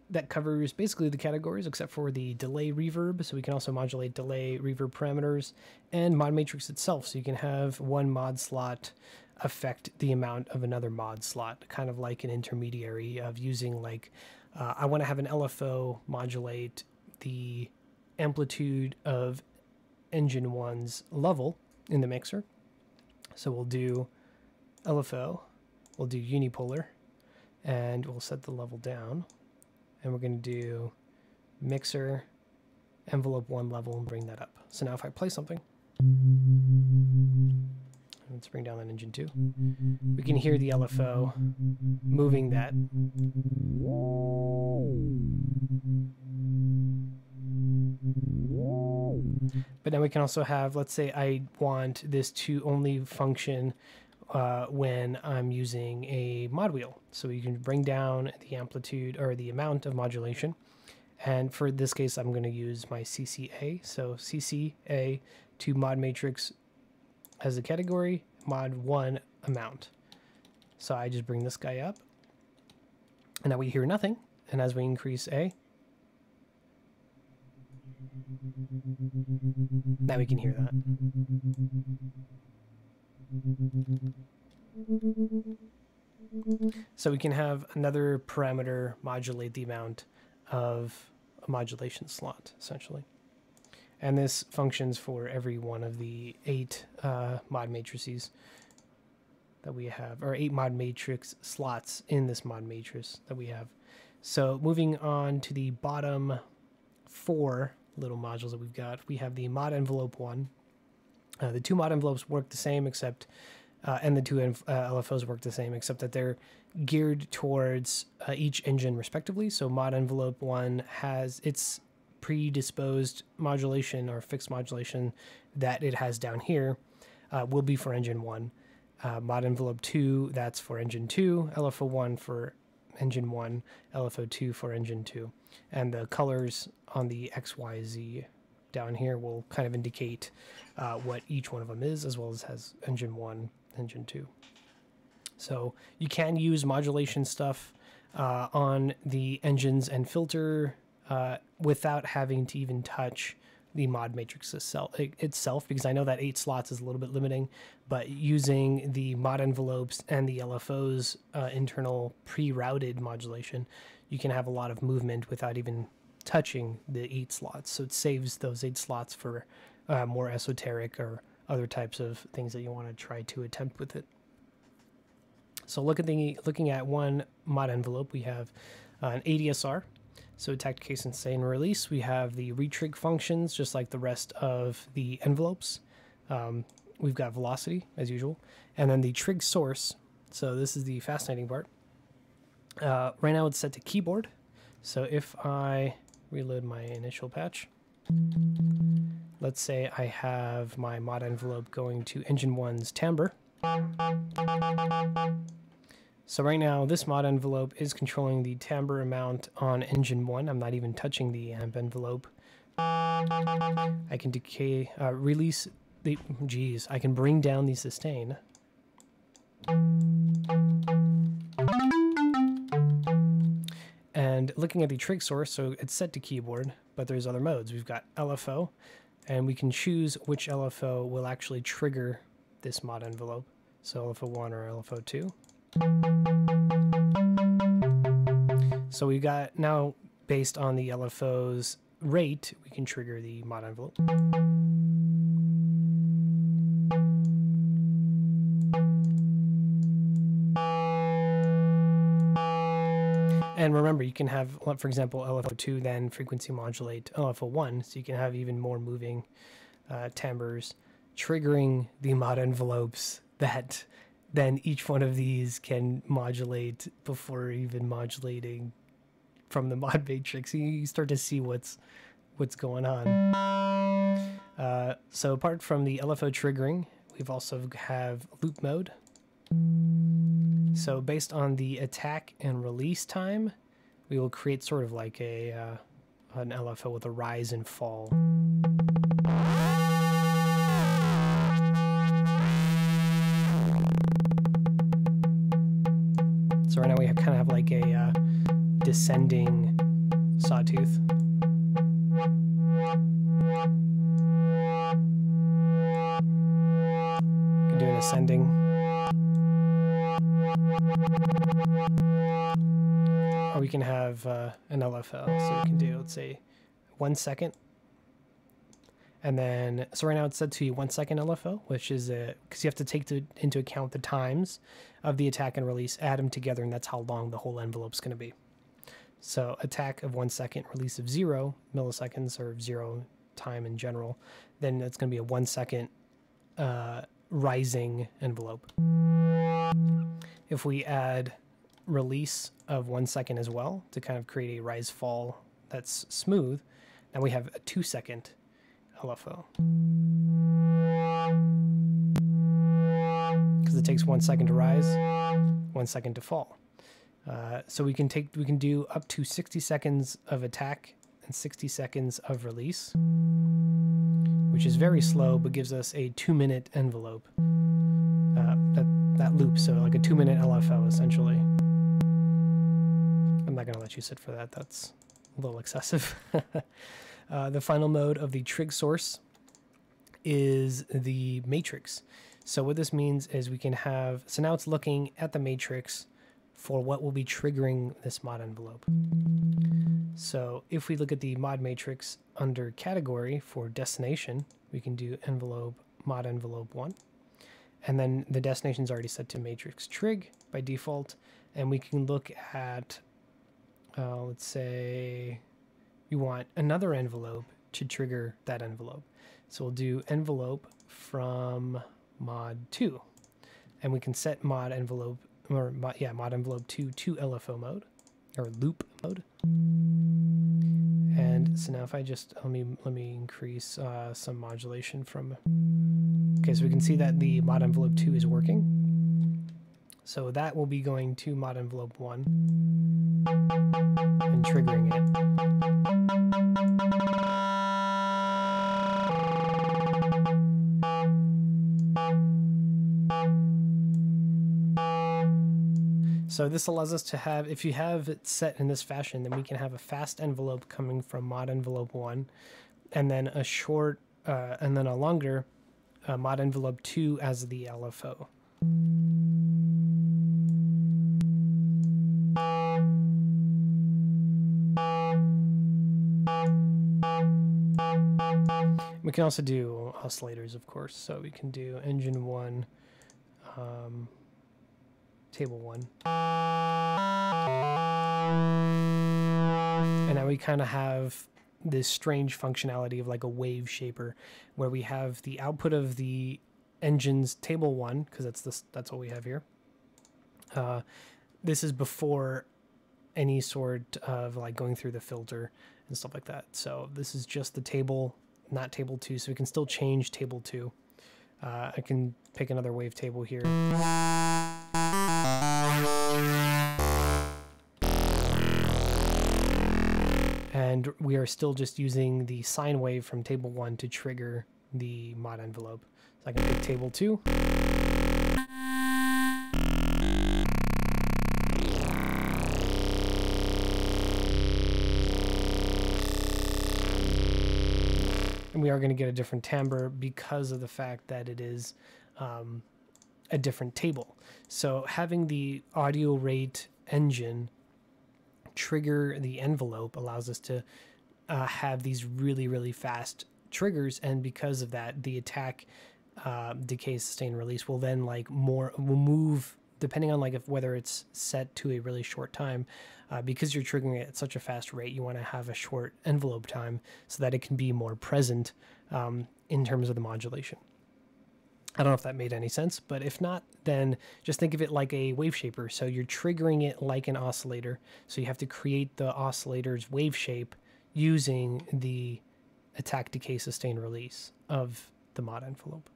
that covers basically the categories except for the delay reverb. So we can also modulate delay reverb parameters and mod matrix itself. So you can have one mod slot affect the amount of another mod slot, kind of like an intermediary of using like, I want to have an LFO modulate the amplitude of engine 1's level in the mixer. So we'll do LFO, we'll do unipolar, and we'll set the level down. And we're going to do mixer envelope 1 level and bring that up. So now if I play something, let's bring down that engine 2, we can hear the LFO moving that. But now we can also have, let's say I want this to only function when I'm using a mod wheel. So you can bring down the amplitude or the amount of modulation. And for this case, I'm going to use my CCA. So CCA to mod matrix as a category, mod 1 amount. So I just bring this guy up. And now we hear nothing. And as we increase A, now we can hear that. So we can have another parameter modulate the amount of a modulation slot, essentially. And this functions for every one of the 8 mod matrices that we have, or 8 mod matrix slots in this mod matrix that we have. So moving on to the bottom 4 little modules that we've got, we have the mod envelope 1. The 2 mod envelopes work the same, except, and the 2 LFOs work the same, except that they're geared towards each engine respectively. So mod envelope 1 has its predisposed modulation or fixed modulation that it has down here will be for engine 1. Mod envelope 2, that's for engine 2, LFO 1 for engine 1, LFO 2 for engine 2. And the colors on the XYZ down here will kind of indicate what each one of them is, as well as has engine 1, engine 2. So you can use modulation stuff on the engines and filter without having to even touch the mod matrix itself, because I know that 8 slots is a little bit limiting, but using the mod envelopes and the LFO's internal pre-routed modulation, you can have a lot of movement without even touching the 8 slots. So it saves those 8 slots for more esoteric or other types of things that you want to try to attempt with it. So looking at one mod envelope, we have an ADSR. So attack, case, and sustain release. We have the retrig functions, just like the rest of the envelopes. We've got velocity, as usual. And then the trig source. So this is the fascinating part. Right now it's set to keyboard. So if I reload my initial patch, let's say I have my mod envelope going to engine 1's timbre. So right now, this mod envelope is controlling the timbre amount on engine 1. I'm not even touching the amp envelope. I can release the, I can bring down the sustain. And looking at the trig source, so it's set to keyboard, but there's other modes. We've got LFO, and we can choose which LFO will actually trigger this mod envelope. So LFO 1 or LFO 2. So we've got now, based on the LFO's rate, we can trigger the mod envelope. And remember, you can have, for example, LFO2 then frequency modulate LFO1, so you can have even more moving timbres triggering the mod envelopes that then each one of these can modulate before even modulating from the mod matrix. You start to see what's going on. So apart from the LFO triggering, we've also have loop mode. So based on the attack and release time, we will create sort of like an LFO with a rise and fall. So right now we kind of have like a descending sawtooth. You can do an ascending. Or we can have an LFO. So we can do, let's say, 1 second. And then, so right now it's set to 1 second LFO, which is because you have to take into account the times of the attack and release, add them together, and that's how long the whole envelope's going to be. So attack of 1 second, release of 0 milliseconds, or 0 time in general, then that's going to be a 1 second rising envelope. If we add release of 1 second as well to kind of create a rise fall that's smooth, now we have a 2 second LFO. Because it takes 1 second to rise, 1 second to fall. So we can do up to 60 seconds of attack and 60 seconds of release, which is very slow, but gives us a 2-minute envelope. That loop, so like a 2-minute LFO essentially. I'm not gonna let you sit for that. That's a little excessive. The final mode of the trig source is the matrix. So what this means is we can have, so now it's looking at the matrix for what will be triggering this mod envelope. So if we look at the mod matrix under category for destination, we can do envelope mod envelope 1. And then the destination is already set to matrix trig by default. And we can look at, let's say you want another envelope to trigger that envelope. So we'll do envelope from mod 2. And we can set mod envelope, or mod envelope 2 to LFO mode, or loop mode. And so now if I just, let me increase some modulation from, okay, so we can see that the mod envelope 2 is working. So that will be going to mod envelope 1 and triggering it. So this allows us to have, if you have it set in this fashion, then we can have a fast envelope coming from mod envelope 1, and then a short, and then a longer mod envelope 2 as the LFO. We can also do oscillators, of course. So we can do engine 1, table 1. And now we kind of have this strange functionality of like a wave shaper, where we have the output of the engine's table 1, because that's what we have here. This is before any sort of like going through the filter and stuff like that. So this is just the table, not table 2, so we can still change table 2. I can pick another WaveTable here. And we are still just using the sine wave from table 1 to trigger the mod envelope. So I can pick table 2. And we are going to get a different timbre because of the fact that it is a different table. So having the audio rate engine trigger the envelope allows us to have these really, really fast triggers, and because of that, the attack, decay, sustain, release will then will move depending on whether it's set to a really short time. Because you're triggering it at such a fast rate, you want to have a short envelope time so that it can be more present in terms of the modulation. I don't know if that made any sense, but if not, then just think of it like a wave shaper. So you're triggering it like an oscillator. So you have to create the oscillator's wave shape using the attack, decay, sustain, release of the mod envelope.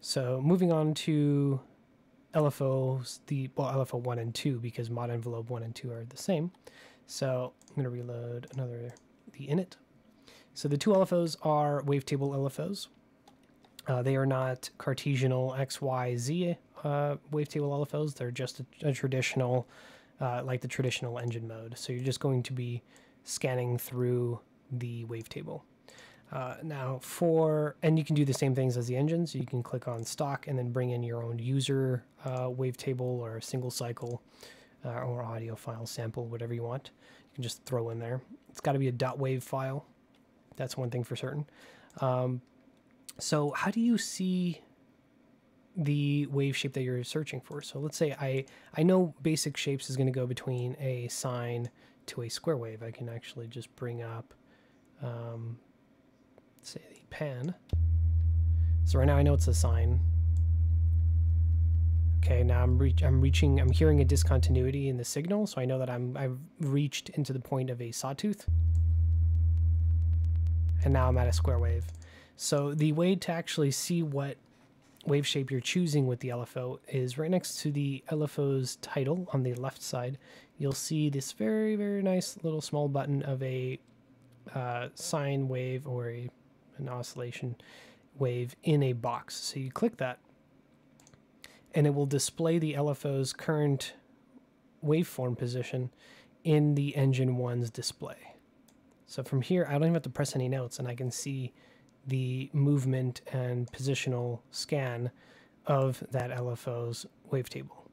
So moving on to LFOs, LFO 1 and 2, because mod envelope 1 and 2 are the same. So I'm going to reload the init. So the two LFOs are WaveTable LFOs. They are not Cartesianal XYZ WaveTable LFOs. They're just a traditional, like the traditional engine mode. So you're just going to be scanning through the WaveTable. Now and you can do the same things as the engine. So you can click on stock and then bring in your own user WaveTable or a single cycle or audio file sample, whatever you want. You can just throw in there. It's got to be a .wav file. That's one thing for certain. So how do you see the wave shape that you're searching for? So let's say I know basic shapes is going to go between a sine to a square wave. I can actually just bring up, say, the pan. So right now I know it's a sine. Okay, now I'm hearing a discontinuity in the signal, so I know that I've reached into the point of a sawtooth. And now I'm at a square wave. So the way to actually see what wave shape you're choosing with the LFO is right next to the LFO's title on the left side. You'll see this very, very nice little small button of a sine wave or an oscillation wave in a box. So you click that, and it will display the LFO's current waveform position in the engine 1's display. So from here, I don't even have to press any notes, and I can see the movement and positional scan of that LFO's wavetable.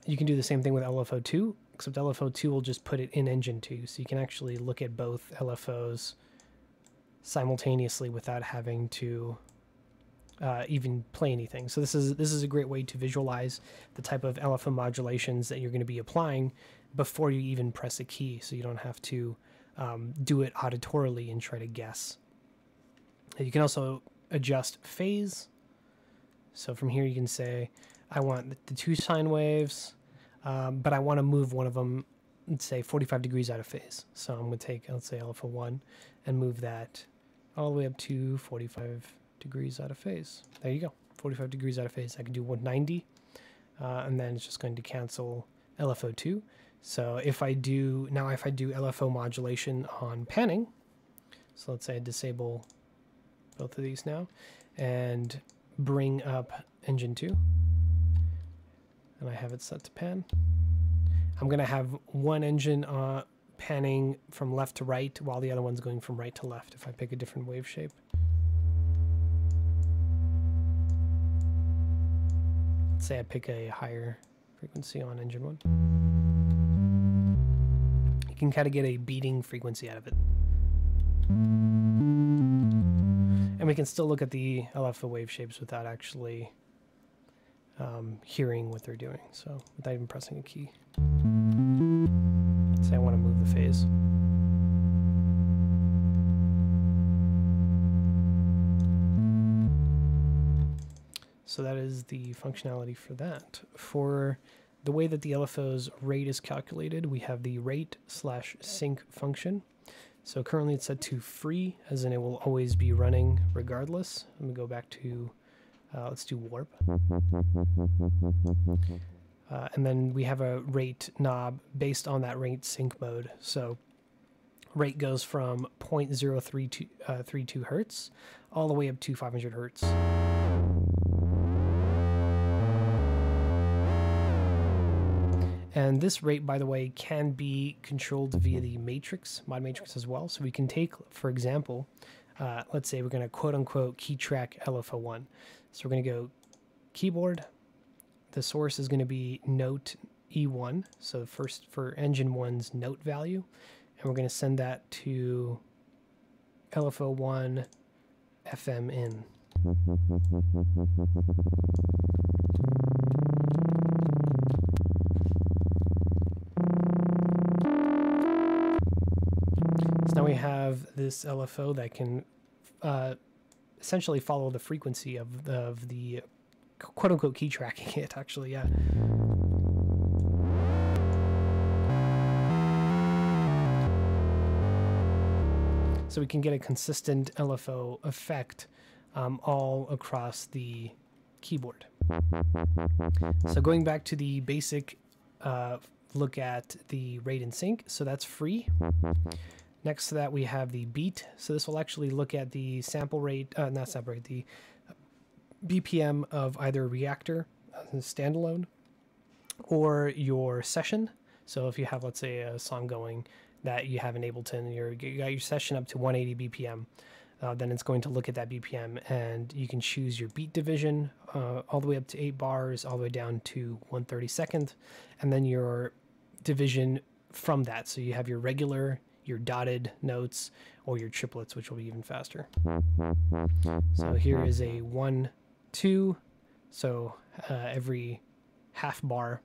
You can do the same thing with LFO 2, except LFO2 will just put it in engine 2, so you can actually look at both LFOs simultaneously without having to even play anything. So this is a great way to visualize the type of LFO modulations that you're going to be applying before you even press a key, so you don't have to do it auditorily and try to guess. You can also adjust phase. So from here you can say, I want the 2 sine waves, but I want to move one of them, let's say 45 degrees out of phase. So I'm going to take, let's say LFO1, and move that all the way up to 45 degrees out of phase. There you go, 45 degrees out of phase. I can do 190, and then it's just going to cancel LFO2. So if I do LFO modulation on panning, so let's say I disable both of these now, and bring up engine 2, and I have it set to pan. I'm going to have one engine panning from left to right while the other one's going from right to left if I pick a different wave shape. Let's say I pick a higher frequency on engine 1. You can kind of get a beating frequency out of it. And we can still look at the LFO wave shapes without actually hearing what they're doing, so without even pressing a key. Let's say I want to move the phase. So that is the functionality for that. For the way that the LFO's rate is calculated, we have the rate/sync function. So currently it's set to free, as in it will always be running regardless. Let me go back to, let's do warp. And then we have a rate knob based on that rate sync mode. So rate goes from 0.032 hertz all the way up to 500 hertz. And this rate, by the way, can be controlled via the matrix, mod matrix as well. So we can take, for example, let's say we're going to quote-unquote key track LFO1. So we're going to go keyboard. The source is going to be note E1, so first for engine 1's note value. And we're going to send that to LFO1 FM in. So now we have this LFO that can essentially follow the frequency of the quote-unquote key tracking it, actually, yeah. So we can get a consistent LFO effect all across the keyboard. So going back to the basic look at the rate and sync, so that's free. Next to that we have the beat, so this will actually look at the sample rate, not sample rate, the BPM of either Reaktor standalone or your session. So if you have, let's say, a song going that you have in Ableton, you got your session up to 180 BPM, then it's going to look at that BPM, and you can choose your beat division all the way up to 8 bars, all the way down to 1/32, and then your division from that. So you have your regular, your dotted notes, or your triplets, which will be even faster. So here is a 1, 2, so every half bar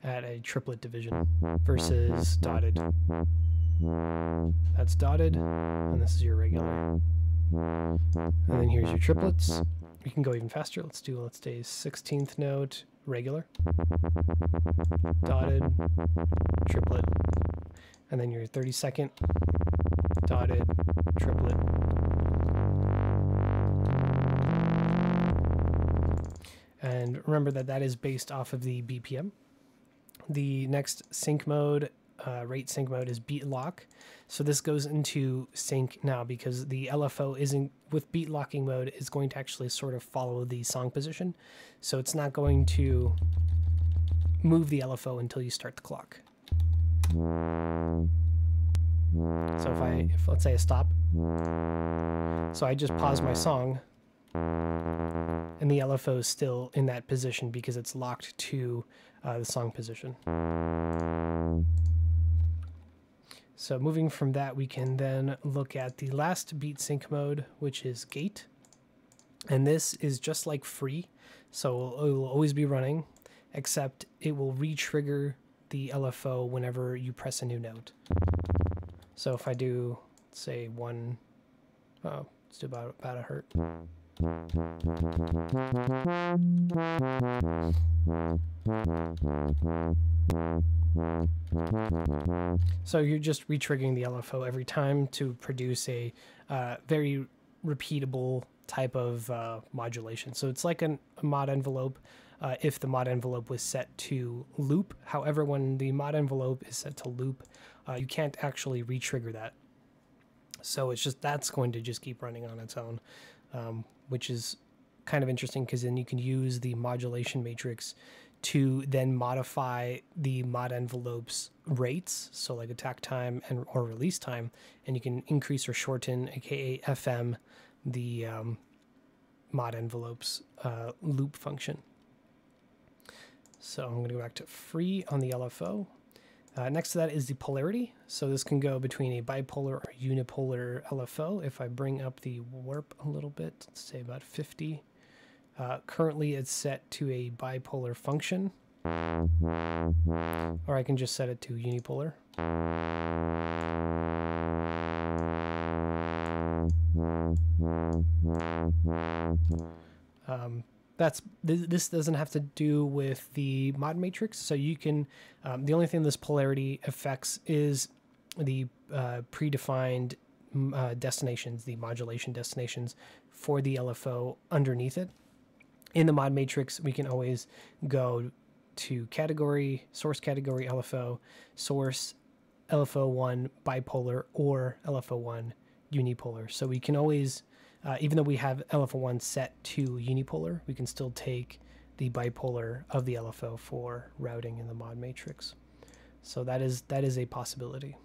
at a triplet division versus dotted. That's dotted, and this is your regular. And then here's your triplets. We can go even faster. Let's say 16th note, regular, dotted, triplet, and then your 32nd, dotted, triplet. And remember that is based off of the BPM. The next sync mode, rate sync mode, is beat lock. So this goes into sync now because the LFO isn't, with beat locking mode, is going to actually sort of follow the song position. So it's not going to move the LFO until you start the clock. So if let's say I stop, so I just pause my song, And the LFO is still in that position because it's locked to the song position. So moving from that, we can then look at the last beat sync mode, which is gate. And this is just like free, so it will always be running, except it will re-trigger the LFO whenever you press a new note. So if I do, say, let's do about a hertz. So you're just re-triggering the LFO every time to produce a very repeatable type of modulation. So it's like a mod envelope if the mod envelope was set to loop. However, when the mod envelope is set to loop, you can't actually re-trigger that. So it's just, that's going to just keep running on its own, which is kind of interesting because then you can use the modulation matrix to then modify the mod envelope's rates, so like attack time or release time, and you can increase or shorten, aka FM, the mod envelope's loop function. So I'm going to go back to free on the LFO. Next to that is the polarity. So this can go between a bipolar or unipolar LFO. If I bring up the warp a little bit, let's say about 50. Currently it's set to a bipolar function, or I can just set it to unipolar. This doesn't have to do with the mod matrix, so you can, the only thing this polarity affects is the predefined destinations, the modulation destinations for the LFO underneath it. In the mod matrix, we can always go to category, source category LFO, source LFO1 bipolar, or LFO1 unipolar. So we can always, even though we have LFO1 set to unipolar, we can still take the bipolar of the LFO for routing in the mod matrix. So that is a possibility.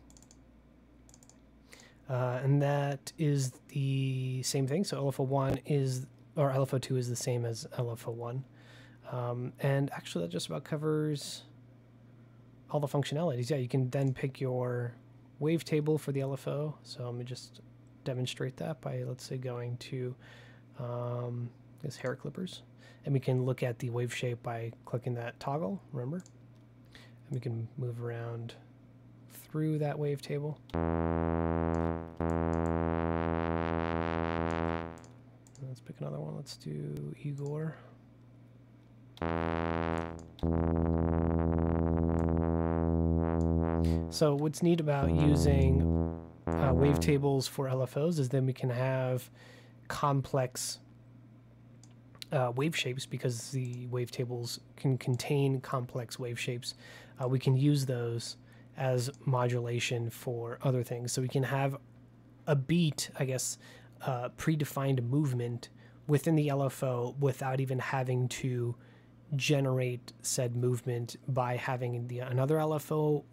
And that is the same thing. So LFO1 is, or LFO2 is the same as LFO1. And actually that just about covers all the functionalities. Yeah, you can then pick your WaveTable for the LFO. So let me just demonstrate that by, let's say, going to this hair clippers. And we can look at the wave shape by clicking that toggle, remember? And we can move around through that WaveTable. Let's pick another one. Let's do Igor. So what's neat about using wavetables for LFOs is then we can have complex wave shapes, because the wavetables can contain complex wave shapes. We can use those as modulation for other things. So we can have a beat, I guess, predefined movement within the LFO without even having to generate said movement by having another LFO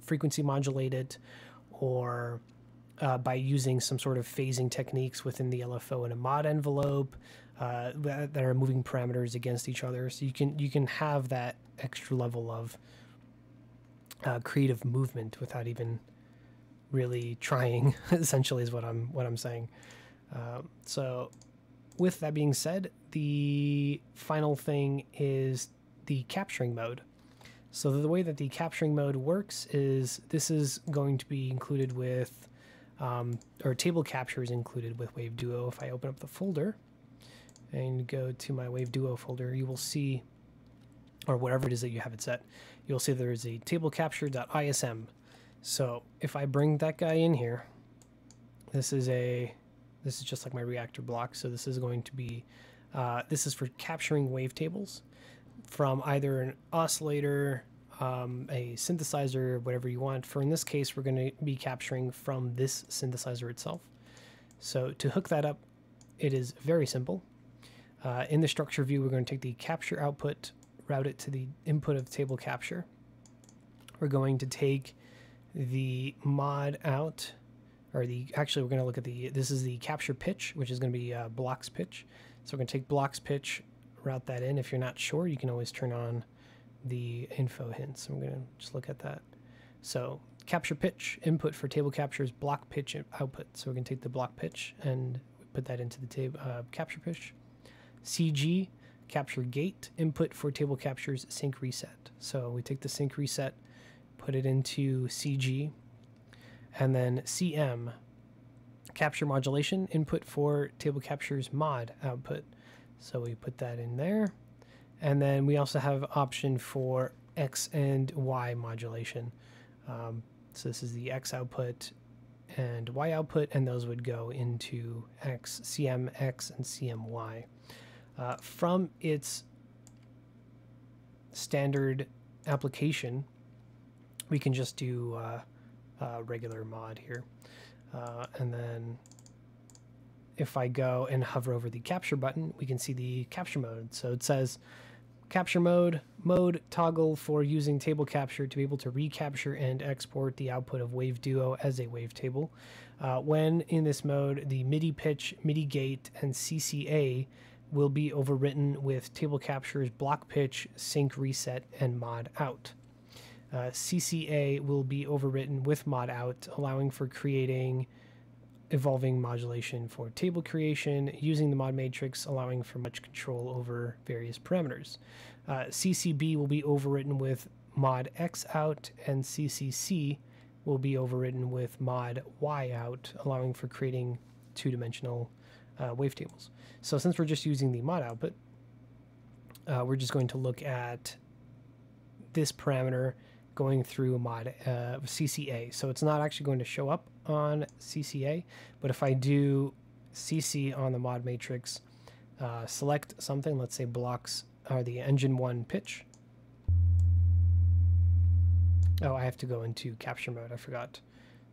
frequency modulate it, or by using some sort of phasing techniques within the LFO in a mod envelope that are moving parameters against each other. So you can have that extra level of creative movement without even really trying. Essentially, is what I'm saying. So, with that being said, the final thing is the capturing mode. So the way that the capturing mode works is this is going to be included with, or TableCapture is included with WaveDuo. If I open up the folder and go to my WaveDuo folder, you will see, or whatever it is that you have it set, you'll see there is a TableCapture.ism. So if I bring that guy in here, this is just like my Reaktor block. So this is going to be, this is for capturing wavetables from either an oscillator, a synthesizer, whatever you want. For in this case, we're going to be capturing from this synthesizer itself. So to hook that up, it is very simple. In the structure view, we're going to take the capture output, route it to the input of TableCapture. We're going to take the mod out, or actually we're going to look at this is the capture pitch, which is going to be blocks pitch. So we're going to take blocks pitch, route that in. If you're not sure, you can always turn on the info hints. I'm going to just look at that. So capture pitch input for TableCapture is block pitch output. So we're going to take the block pitch and put that into the capture pitch. CG, capture gate input for TableCapture's sync reset. So we take the sync reset, put it into CG, and then CM, capture modulation input for TableCapture's mod output. So we put that in there. And then we also have option for X and Y modulation. So this is the X output and Y output, and those would go into CMX and CMY. From its standard application, we can just do regular mod here. And then if I go and hover over the capture button, we can see the capture mode. So it says capture mode toggle for using TableCapture to be able to recapture and export the output of WaveDuo as a wavetable. When in this mode, the MIDI pitch, MIDI gate, and CCA will be overwritten with TableCapture's block pitch, sync reset, and mod out. CCA will be overwritten with mod out, allowing for creating evolving modulation for table creation, using the mod matrix, allowing for much control over various parameters. CCB will be overwritten with mod X out, and CCC will be overwritten with mod Y out, allowing for creating two-dimensional wavetables. So since we're just using the mod output, we're just going to look at this parameter going through mod CCA. So it's not actually going to show up on CCA, but if I do CC on the mod matrix, select something, let's say blocks are the engine 1 pitch. Oh, I have to go into capture mode, I forgot.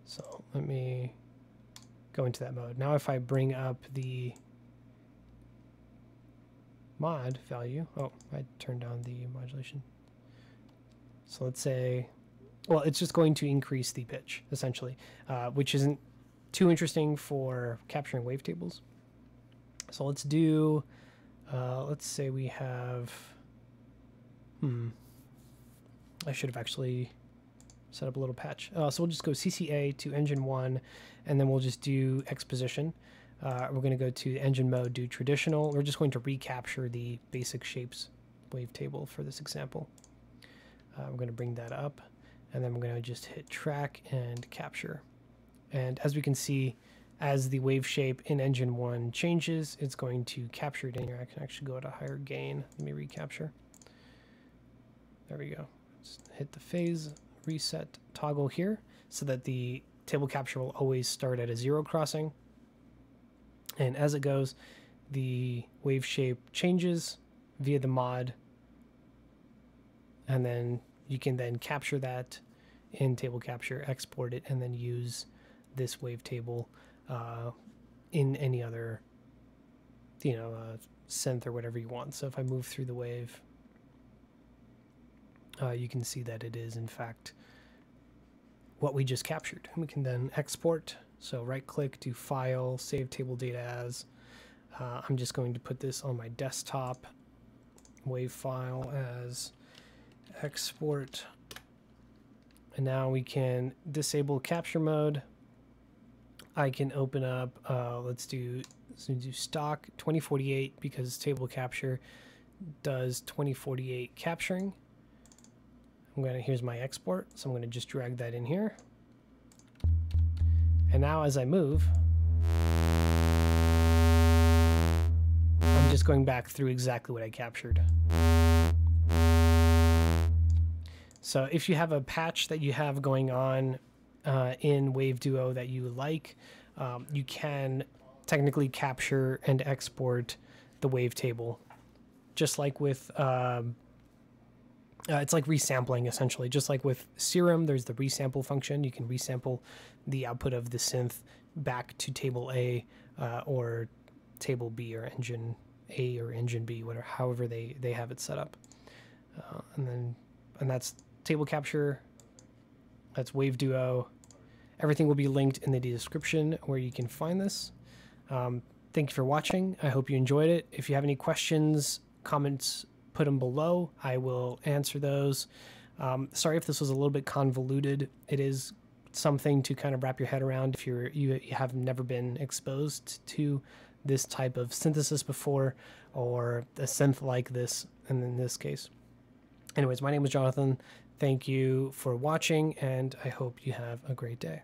So let me go into that mode. Now if I bring up the mod value, oh, I turned down the modulation. So let's say, well, it's just going to increase the pitch, essentially, which isn't too interesting for capturing wavetables. So let's do, let's say we have, I should have actually set up a little patch. So we'll just go CCA to engine 1, and then we'll just do exposition. We're going to go to engine mode, do traditional. We're just going to recapture the basic shapes wavetable for this example. We're going to bring that up, and then we're going to just hit track and capture. And as we can see, as the wave shape in engine 1 changes, it's going to capture it in here. I can actually go at a higher gain. Let me recapture. There we go. Just hit the phase reset toggle here so that the TableCapture will always start at a 0 crossing. And as it goes, the wave shape changes via the mod, and then you can then capture that in TableCapture, export it, and then use this wavetable in any other, synth or whatever you want. So if I move through the wave, you can see that it is in fact what we just captured. And we can then export. So right click, do file, save table data as. I'm just going to put this on my desktop, wave file as export. And now we can disable capture mode. I can open up, let's do stock 2048 because TableCapture does 2048 capturing. Here's my export, so I'm going to just drag that in here. And now as I move, I'm just going back through exactly what I captured. So if you have a patch that you have going on in WaveDuo that you like, you can technically capture and export the wavetable. Just like with, it's like resampling essentially. Just like with Serum, there's the resample function. You can resample the output of the synth back to table A or table B or engine A or engine B, whatever, however they have it set up. And that's TableCapture, that's WaveDuo, Everything will be linked in the description where you can find this. Thank you for watching. I hope you enjoyed it. If you have any questions, comments, put them below. I will answer those. Sorry if this was a little bit convoluted. It is something to kind of wrap your head around if you have never been exposed to this type of synthesis before, or a synth like this, and in this case. Anyways, my name is Jonathan. Thank you for watching, and I hope you have a great day.